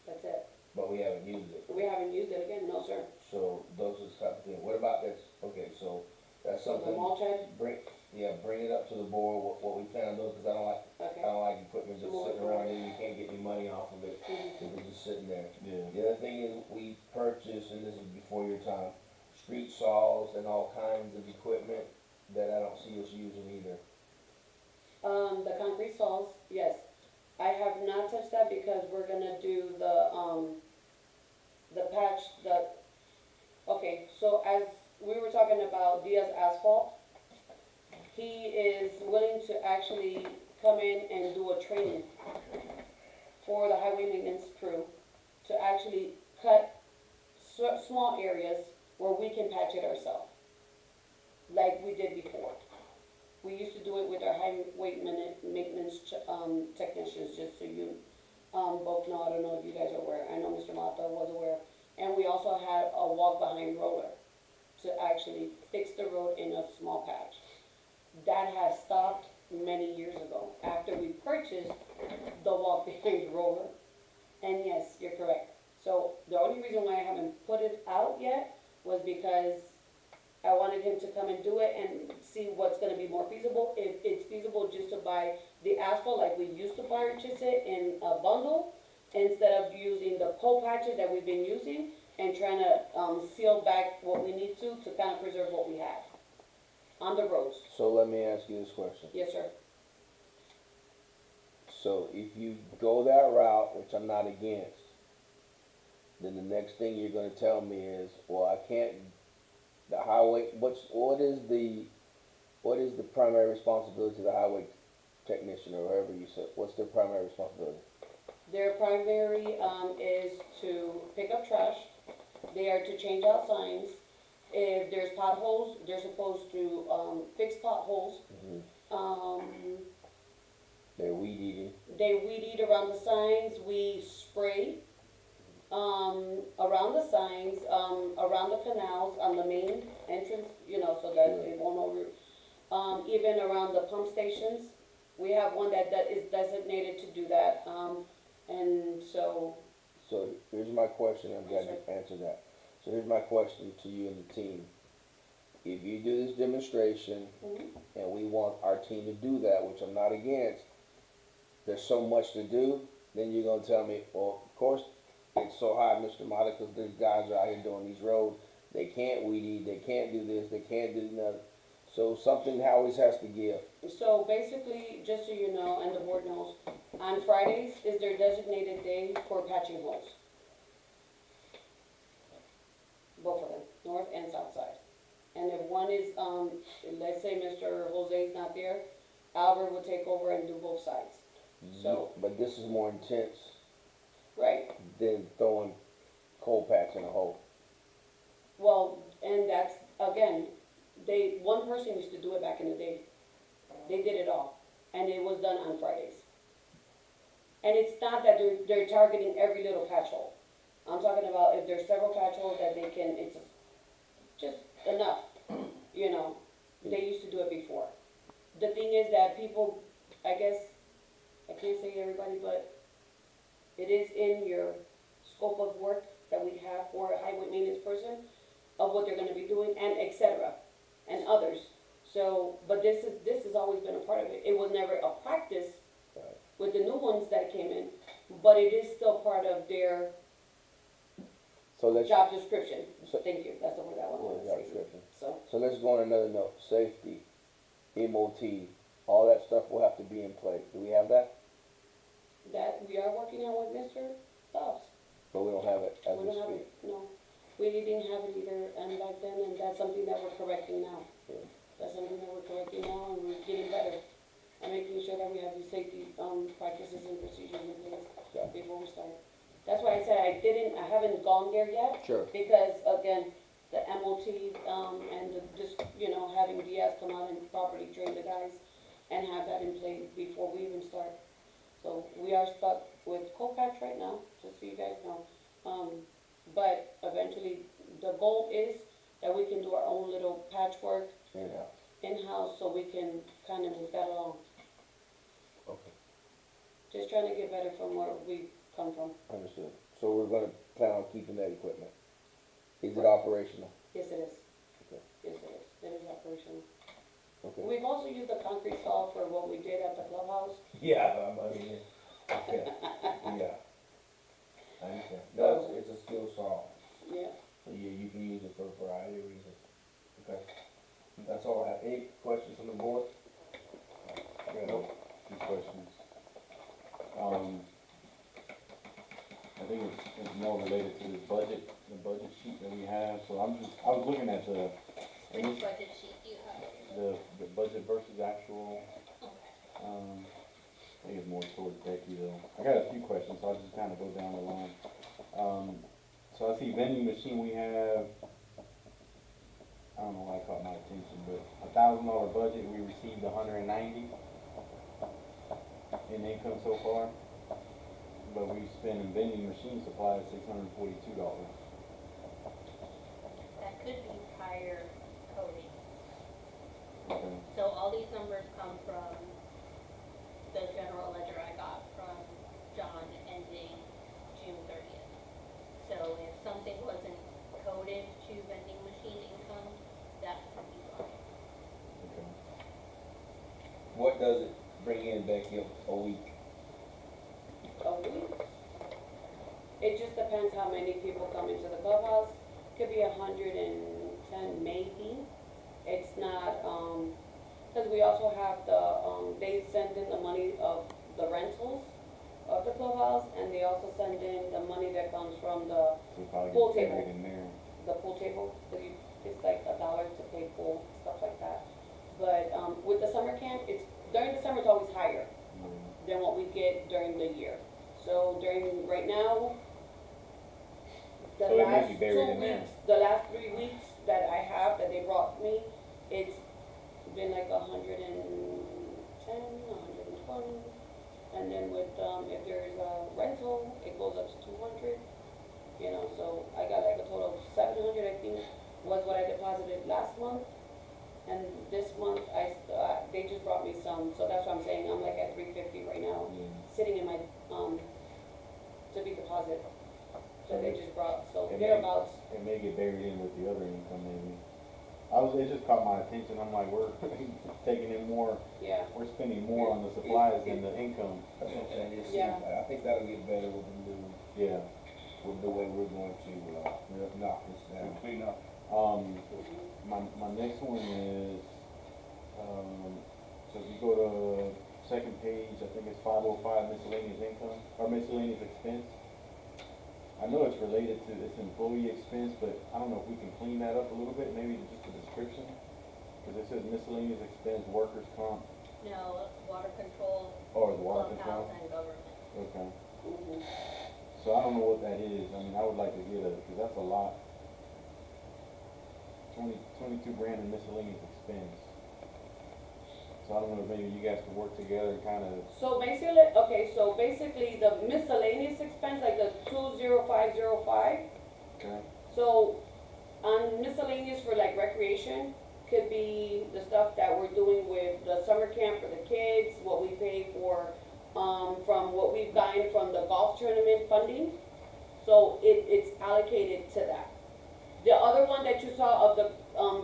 that's it. But we haven't used it. We haven't used it again, no, sir. So those are the type of things. What about this? Okay, so that's So the something. mulch head, Bring it up to the board, what we found out, cause I okay. don't like equipment just More sitting for around it. and you can't get any money off of it, Mhm. if it's just sitting there. Yeah. The other thing is, we purchased, and this is before your time, street saws and all kinds of equipment that I don't see us using either. The concrete saws, yes. I have not touched that because we're gonna do the patch, okay, so as we were talking about Diaz Asphalt, he is willing to actually come in and do a training for the highway maintenance crew to actually cut small areas where we can patch it ourselves, like we did before. We used to do it with our highway maintenance technicians, just so you both know. I don't know if you guys are aware. I know Mr. Mata was aware. And we also had a walk behind roller to actually fix the road in a small patch. That has stopped many years ago, after we purchased the walk behind roller. And yes, you're correct. So the only reason why I haven't put it out yet was because I wanted him to come and do it and see what's gonna be more feasible. If it's feasible just to buy the asphalt like we used to purchase it in a bundle, instead of using the coal patches that we've been using and trying to seal back what we need to kind of preserve what we have on the roads. So let me ask you this question. Yes, sir. So if you go that route, which I'm not against, then the next thing you're gonna tell me is, well, I can't, the highway, what is the primary responsibility of the highway technician, or whoever you said, what's their primary responsibility? Their primary is to pick up trash. They are to change out signs. If there's potholes, they're supposed to fix potholes. They're weed eating. They weed eat around the signs. We spray around the signs, around the canals, on the main entrance, you know, so that it won't over. Even around the pump stations, we have one that is designated to do that. And so, So here's my question, I'm glad you answered that. So here's my question to you and the team. If you do this demonstration, and we want our team to do that, which I'm not against, there's so much to do, then you're gonna tell me, well, of course, it's so hard, Mr. Mata, because the guys are out here doing these roads, they can't weed eat, they can't do this, they can't do that. So something always has to give. so basically, just so you know, and the board knows, on Fridays is their designated day for patching holes. Both of them, north and south side. And if one is, let's say Mr. Jose's not there, Albert will take over and do both sides. So, But this is more intense right, than throwing coal patch in a hole. well, and that's, again, one person used to do it back in the day. They did it all, and it was done on Fridays. And it's not that they're targeting every little patch hole. I'm talking about if there's several patch holes that they can, it's just enough, you know. They used to do it before. The thing is that people, I guess, I can't say everybody, but it is in your scope of work that we have for a highway maintenance person of what they're gonna be doing, and et cetera, and others. So, but this has always been a part of it. It was never a practice with the new ones that came in, but it is still part of their So let's, job description. So- Thank you, that's the word I job wanted to say. description. So, So let's go on another note, safety, MOT, all that stuff will have to be in play. Do we have that? that we are working on with Mr. Dobbs. But we don't have it as We we don't have speak. it, no. We didn't have it either, and back then, and that's something that we're correcting now. Yeah. That's something that we're correcting now, and we're getting better. And making sure that we have these safety, practices and procedures in place Yeah. before we start. That's why I said I haven't gone there yet. Sure. Because again, the MOT, and just, you know, having Diaz come out and properly train the guys and have that in play before we even start. So we are stuck with coal patch right now, just so you guys know. But eventually, the goal is that we can do our own little patchwork Yeah. in-house so we can kind of move that along. Okay, Just trying to get better from where we come from. understood. So we're gonna plan on keeping that equipment. Is it operational? Yes, it is. Okay. Yes, it is. It is operational. Okay. We've also used the concrete saw for what we did at the clubhouse. Yeah, I mean, yeah. I understand. No, it's a skill saw. Yeah. So you can use it for a variety of reasons. Okay. That's all I have. Any questions from the board? Nope. Few questions. I think it's more related to the budget sheet that we have, so I was looking at Which budget sheet do you have? the budget versus kind of go down the line. So I see vending machine, we have, I don't know why it caught my attention, but $1,000 budget, we received 190 in income so far. But we spent in vending machine supplies $642. That could be higher coding. Okay. So all these numbers come from the general ledger I got from John ending June 30th. So if something wasn't coded to vending machine income, that could be why. Okay. What does it bring in, Becky, a week? A week. It just depends how many people come into the clubhouse. Could be 110 maybe. It's not, cause we also have the, they send in the money of the rentals of the clubhouse, and they also send in the money that comes from the So we probably Pool get table. buried in there. pool table, it's like $1 to pay pool, stuff like that. But, with the summer camp, it's, during the summer it's always higher than what we get during the year. So during, right now, the So it may last be buried 2 in there. weeks, the last 3 weeks that I have, that they brought me, it's been like 110, 120. And then with, if there's a rental, it goes up to 200. You know, so I got like a total of 700, I think, was what I deposited last month. And this month, they just brought me some, so that's what I'm saying, I'm like at 350 right now, Yeah. sitting in my, to be deposited. So they just brought, so And thereabouts, It may get buried in with the other income maybe. It just caught my attention, I'm like, we're taking in more, yeah, we're spending more on the supplies than the income. That's what I'm saying, it's, Yeah. I think that'll get better with the new, Yeah. with the way we're going to, knock this down. Clean up. My next one is, so if you go to second page, I think it's 505 miscellaneous income, or miscellaneous expense. I know it's related to, it's employee expense, but I don't know if we can clean that up a little bit, maybe just the description. Cause it says miscellaneous expense, workers' comp, No, water control, or the water control. clubhouse and government. Okay, mhm. so I don't know what that is, I mean, I would like to get cause that's a lot. 22 grand in miscellaneous expense. So I don't know if maybe you guys could work together and kinda, So basically the miscellaneous expense, like the 20505, okay, so on miscellaneous for like recreation, could be the stuff that we're doing with the summer camp for the kids, what we pay for, from what we've gotten from the golf tournament funding. So it's allocated to that. The other one that you saw of the,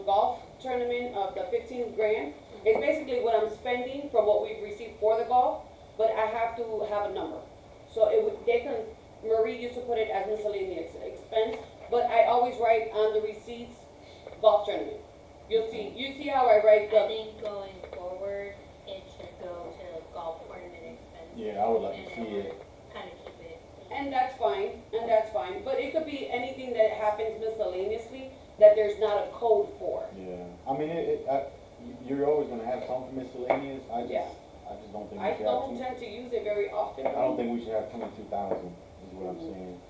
golf tournament of the 15 grand, is basically what I'm spending from what we've received for the golf, but I have to have a number. So Marie used to put it as miscellaneous expense, but I always write on the receipts, golf tournament. You see how I write I the, think going forward, it should go to golf tournament expense. yeah, I would like to see it. Kind of keep it. and that's fine, but it could be anything that happens miscellaneously that there's not a code for. Yeah, I mean, you're always gonna have something miscellaneous, Yeah. I just don't think we I should have don't tend to use it very often. I don't think we should have 22,000, is what I'm saying.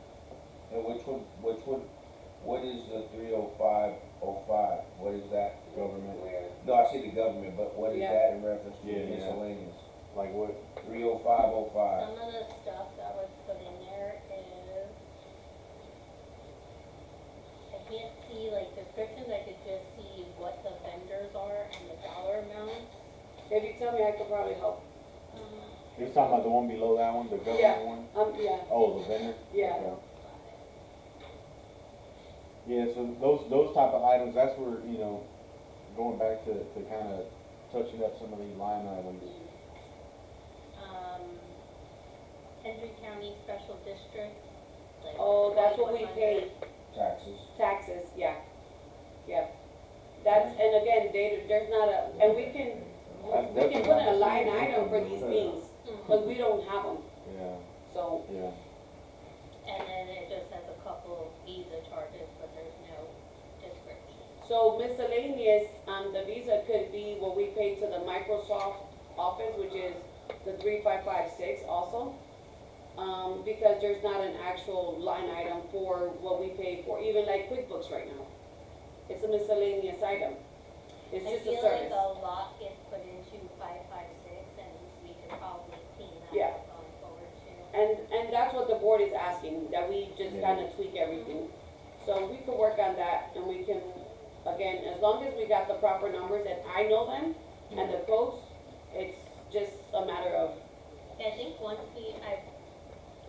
And what is the 30505? What is that? Government, Where, No, I see the government, but what is Yeah. that in reference to Yeah, yeah. miscellaneous? like what, 30505. Some of the stuff that was put in there is, I can't see like descriptions, I could just see what the vendors are and the dollar amount. if you tell me, I could probably help. you're talking about the one below that one, the Yeah. government one? Yeah, Oh, the vendor? yeah. Okay. Yeah, so those type of items, that's where, going back to kind of touching up some of these line items. Hendry County Special District. Like Oh, that's what we 2100. pay, Taxes. taxes, yeah. That's, and again, there's not and we can put in a line item for these things, but we don't have them, Yeah, so. yeah, And then it just has a couple of visa charges, but there's no description. So miscellaneous on the Visa could be what we pay to the Microsoft Office, which is the 3556 also. because there's not an actual line item for what we pay for, even like QuickBooks right now. It's a miscellaneous item. It's I just a feel like service. a lot gets put into 556 and we could probably clean that Yeah. up going forward too. And that's what the board is asking, that we just Yeah. kinda tweak everything. So we could work on that, and we can, again, as long as we got the proper numbers and I know them, and the quotes, it's just a matter of, Yeah, I think once I've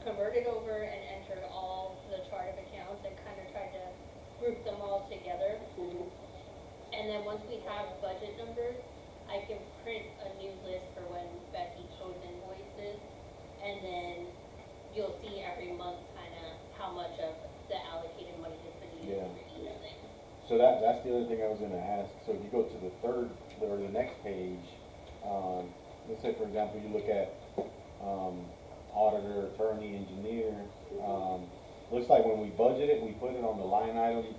converted over and entered all the chart of accounts and kind of tried to group them all together. mhm, And then once we have budget numbers, I can print a new list for when Becky shows invoices. And then you'll see every month kind of how much of the allocated money has been used Yeah. for each thing. So that's the other thing I was gonna ask. So if you go to the third, or the next page, let's say for example, you look at, auditor, attorney, engineer, looks like when we budget it, we put it on the line item,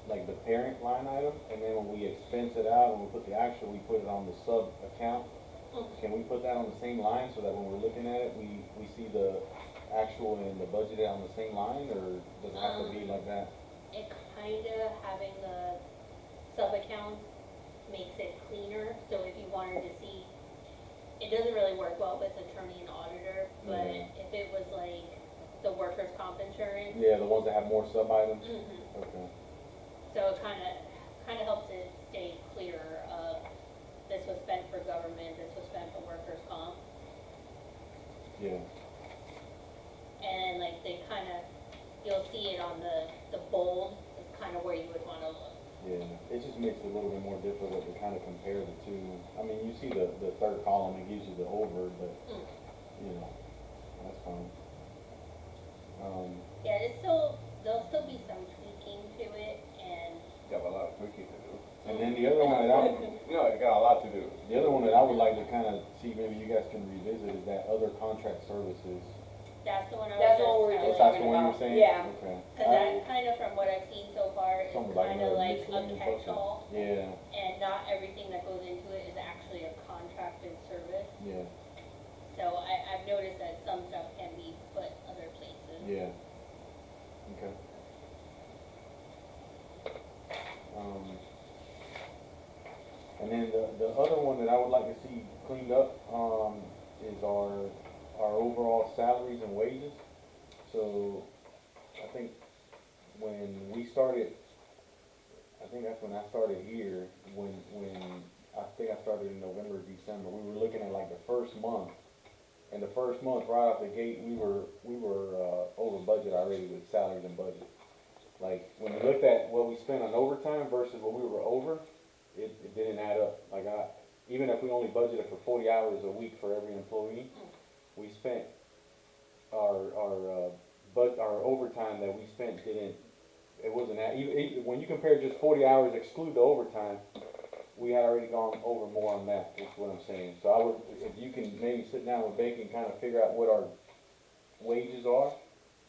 like the parent line item, and then when we expense it out, when we put the actual, we put it on the sub account. Can we put that on the same line so that when we're looking at it, we see the actual and the budgeted on the same line, or does it have to be like that? It kind of having the sub-accounts makes it cleaner, so if you wanted to see, it doesn't really work well with attorney and auditor, but Yeah. if it was like the workers' comp insurance, Yeah, the ones that have more sub items? mhm, Okay. so it kind of helps it stay clearer of this was spent for government, this was spent for workers' comp, Yeah. and like they kind of, you'll see it on the bold, is kind of where you would want to look. Yeah, it just makes it a little bit more difficult to kind of compare the two. I mean, you see the third column, it gives you the over, but, Mm. you know, that's fine. Yeah, there'll still be some tweaking to it, and You have a lot of tweaking to do. And then the other one that I, You know, you got a lot to do. the other one that I would like to kind of see, maybe you guys can revisit, is that other contract services. that's the one I was that's just what we were kinda just That's talking the one you were about. saying? Yeah. Okay. Cause that kind of, from what I've seen so far, is Something like kind of another like a miscellaneous bucket. catch-all, Yeah, and not everything that goes into it is actually a contracted service. yeah, So I've noticed that some stuff can be put other places. yeah. Okay. And then the other one that I would like to see cleaned up, is our overall salaries and wages. So, I think when we started, I think that's when I started here, I think I started in November, December, we were looking at like the first month. And the first month, right off the gate, we were over budget already with salaries and budget. Like, when we looked at what we spent on overtime versus what we were over, it didn't add up. Like, even if we only budgeted for 40 hours a week for every employee, we spent our overtime that we spent it wasn't when you compare just 40 hours, exclude the overtime, we had already gone over more on that, is what I'm saying. So I would, if you can maybe sit down with Becky and kind of figure out what our wages are,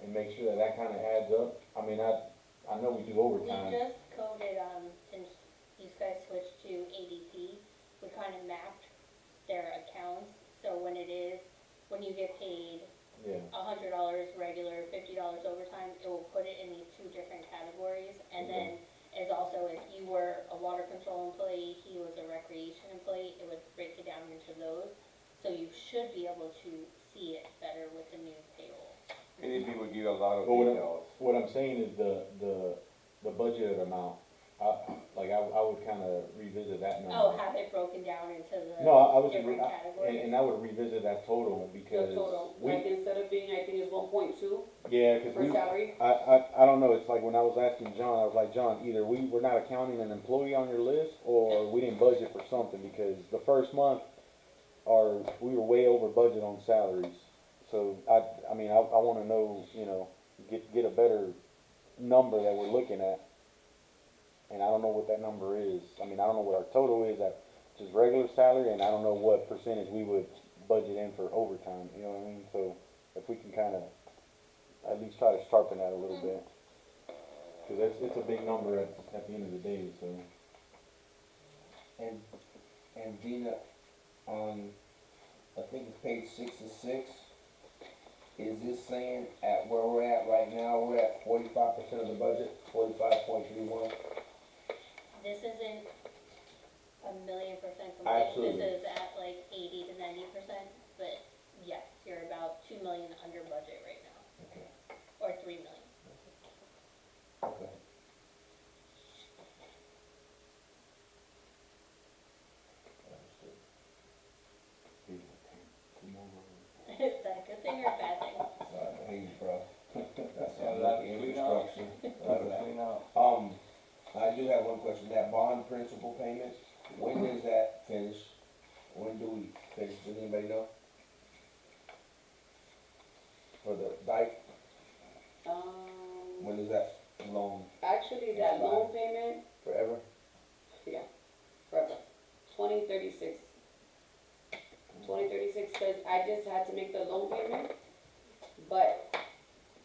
and make sure that kind of adds up. I mean, I know we do We overtime. just coded, since these guys switched to ADP, we kind of mapped their accounts, so when you get paid Yeah, $100 regular, $50 overtime, it will put it in these two different categories, and Okay. then as also if you were a water control employee, he was a recreation employee, it would break it down into those, so you should be able to see it better with the new payroll. ADP will give you a lot of But details. what I'm saying is the budgeted amount, I would kind of revisit that number. Oh, have it broken down into the No, I was, different categories? and I would revisit that total, The because total, we, like instead of being, I think it's 1.2 yeah, cause for we, salary. I don't know, it's like when I was asking John, I was like, John, either we were not accounting an employee on your list, or we didn't budget for something, because the first month, we were way over budget on salaries. So I mean, I wanna know, get a better number that we're looking at. And I don't know what that number is. I mean, I don't know what our total is at just regular salary, and I don't know what percentage we would budget in for overtime, you know what I mean? So if we can kinda at least try to sharpen that a little bit. Cause it's a big number at the end of the day, so. And Gina, on, I think it's page 66, is this saying at where we're at right now, we're at 45% of the budget, 45.31? This isn't 1,000,000% complete. Absolutely. This is at like 80 to 90%, but yes, you're about 2 million under budget right now, Okay, or 3 million. okay. Understood. Is that a good thing or a bad thing? Hey, bro. That's Yeah, a that's lucky clean instruction. Clean out. I do have one question, that bond principal payment, when does that finish? When do we finish, does anybody know? For the dike, when does that loan Actually, that loan payment, forever? forever, 2036. 2036, cause I just had to make the loan payment, but,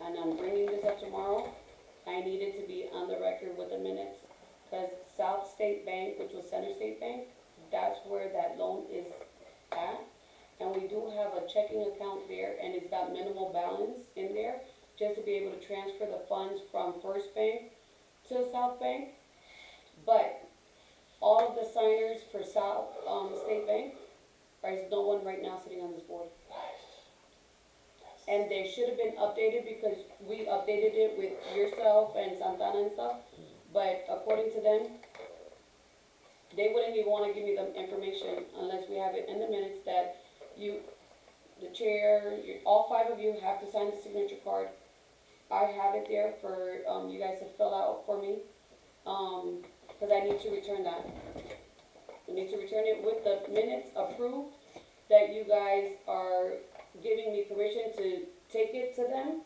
and I'm bringing this up tomorrow, I needed to be on the record with the minutes, cause South State Bank, which was Center State Bank, that's where that loan is at. And we do have a checking account there, and it's got minimal balance in there, just to be able to transfer the funds from First Bank to South Bank. But all of the signers for South, State Bank, there's no one right now sitting on this board. And they should have been updated because we updated it with yourself and Santana and stuff. But according to them, they wouldn't even wanna give me the information unless we have it in the minutes that you, the chair, all 5 of you have to sign the signature card. I have it there for, you guys to fill out for me, cause I need to return that. I need to return it with the minutes approved, that you guys are giving me permission to take it to them,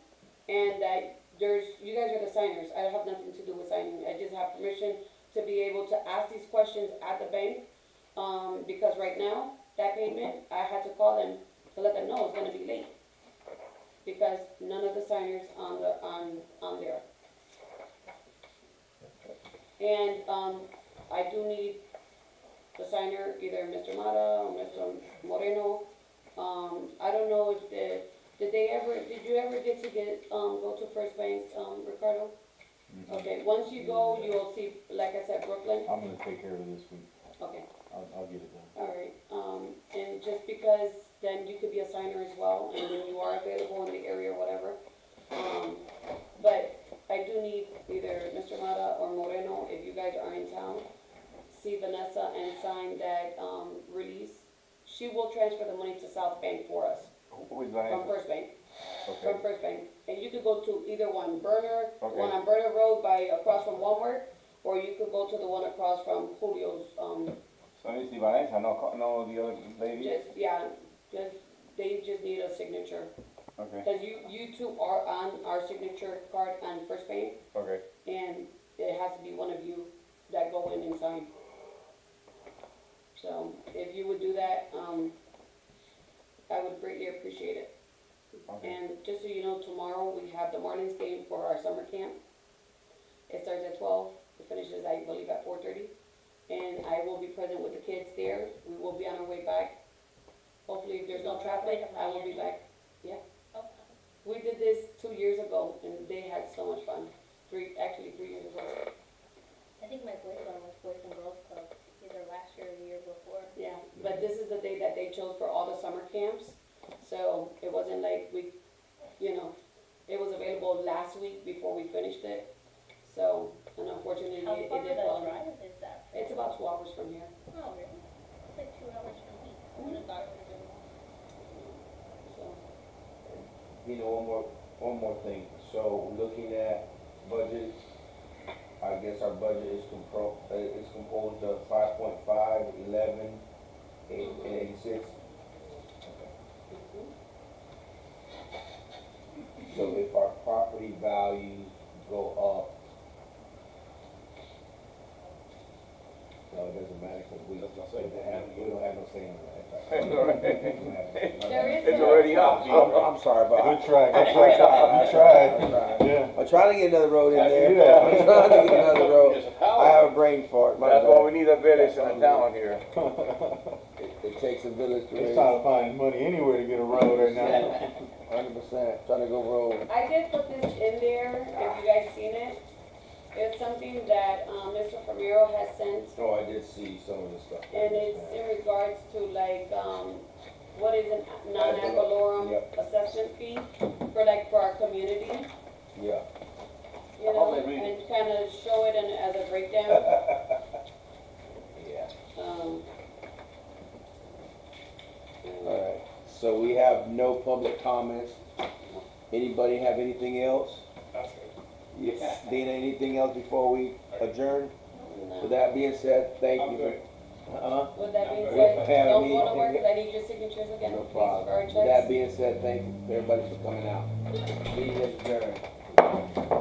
and that you guys are the signers. I have nothing to do with signing, I just have permission to be able to ask these questions at the bank, because right now, that payment, I had to call them to let them know it's gonna be late, because none of the signers on there. And, I do need the signer, either Mr. Mata or Mr. Moreno. I don't know if did you ever get to go to First Bank, Ricardo? Okay, once you go, you will see, like I said, Brooklyn. I'm gonna take care of it this week. Okay, I'll get it done. alright, and just because then you could be a signer as well, and when you are available in the area or whatever. But I do need either Mr. Mata or Moreno, if you guys are in town, see Vanessa and sign that, release. She will transfer the money to South Bank for us, Who is from that? First Bank, Okay, from First Bank. And you could go to either one, Burner, the one Okay. on Burner Road across from Walmart, or you could go to the one across from Julio's, so it's the Vanessa, no the other lady? they just need a signature. Okay, Cause you two are on our signature card on First Bank, okay, and it has to be one of you that go in and sign. So, if you would do that, I would greatly appreciate it. okay. And just so you know, tomorrow we have the Marlins game for our summer camp. It starts at 12, it finishes, I believe, at 4:30. And I will be present with the kids there, we will be on our way back. Hopefully, if there's no traffic, I will be back. Oh, We did this 2 years ago, and they had so much fun. 3 years ago. I think my boys went with Boys and Girls Club, either last year or the year before. Yeah, but this is the day that they chose for all the summer camps, so it wasn't like it was available last week before we finished it. So, and unfortunately, How it far of did a fall. drive is that? It's about 2 hours from here, Oh, really? It's like 2 hours from me. I would have thought it would have been. so. You know, one more thing, so looking at budget, I guess our budget is composed of 5.5, 11, 8, and 86. Mhm. So if our property values go up, no, it doesn't matter, because we don't have no say in that. It's all right. There is It's a- already up. I'm sorry, but Good try, I good try. You tried. Yeah. I'm trying to get another road in I there. see that. I'm trying to get another road. I have a brain fart. my That's bad. why we need a village in a town here. It takes a village to They're raise. trying to find money anywhere to get a road right now. 100%, trying to go road. I did put this in there, if you guys seen it. It's something that, Mr. Famiro has sent, Oh, I did see some of the stuff. and it's in regards to like, what is a non-ad valorem Yep. assessment fee for like, for our community, Yeah. you know, Okay, read and kind of show it in, as a breakdown. Yeah. Um, Alright, so we have no public comments. Anybody have anything else? Yes. Dana, anything else before we adjourn? no. With that being said, thank I'm you. good. With that being With said, having don't me- go nowhere, cause I need your signatures again, No please, for our problem. checks. With that being said, thank you everybody for coming out. Meeting is adjourned.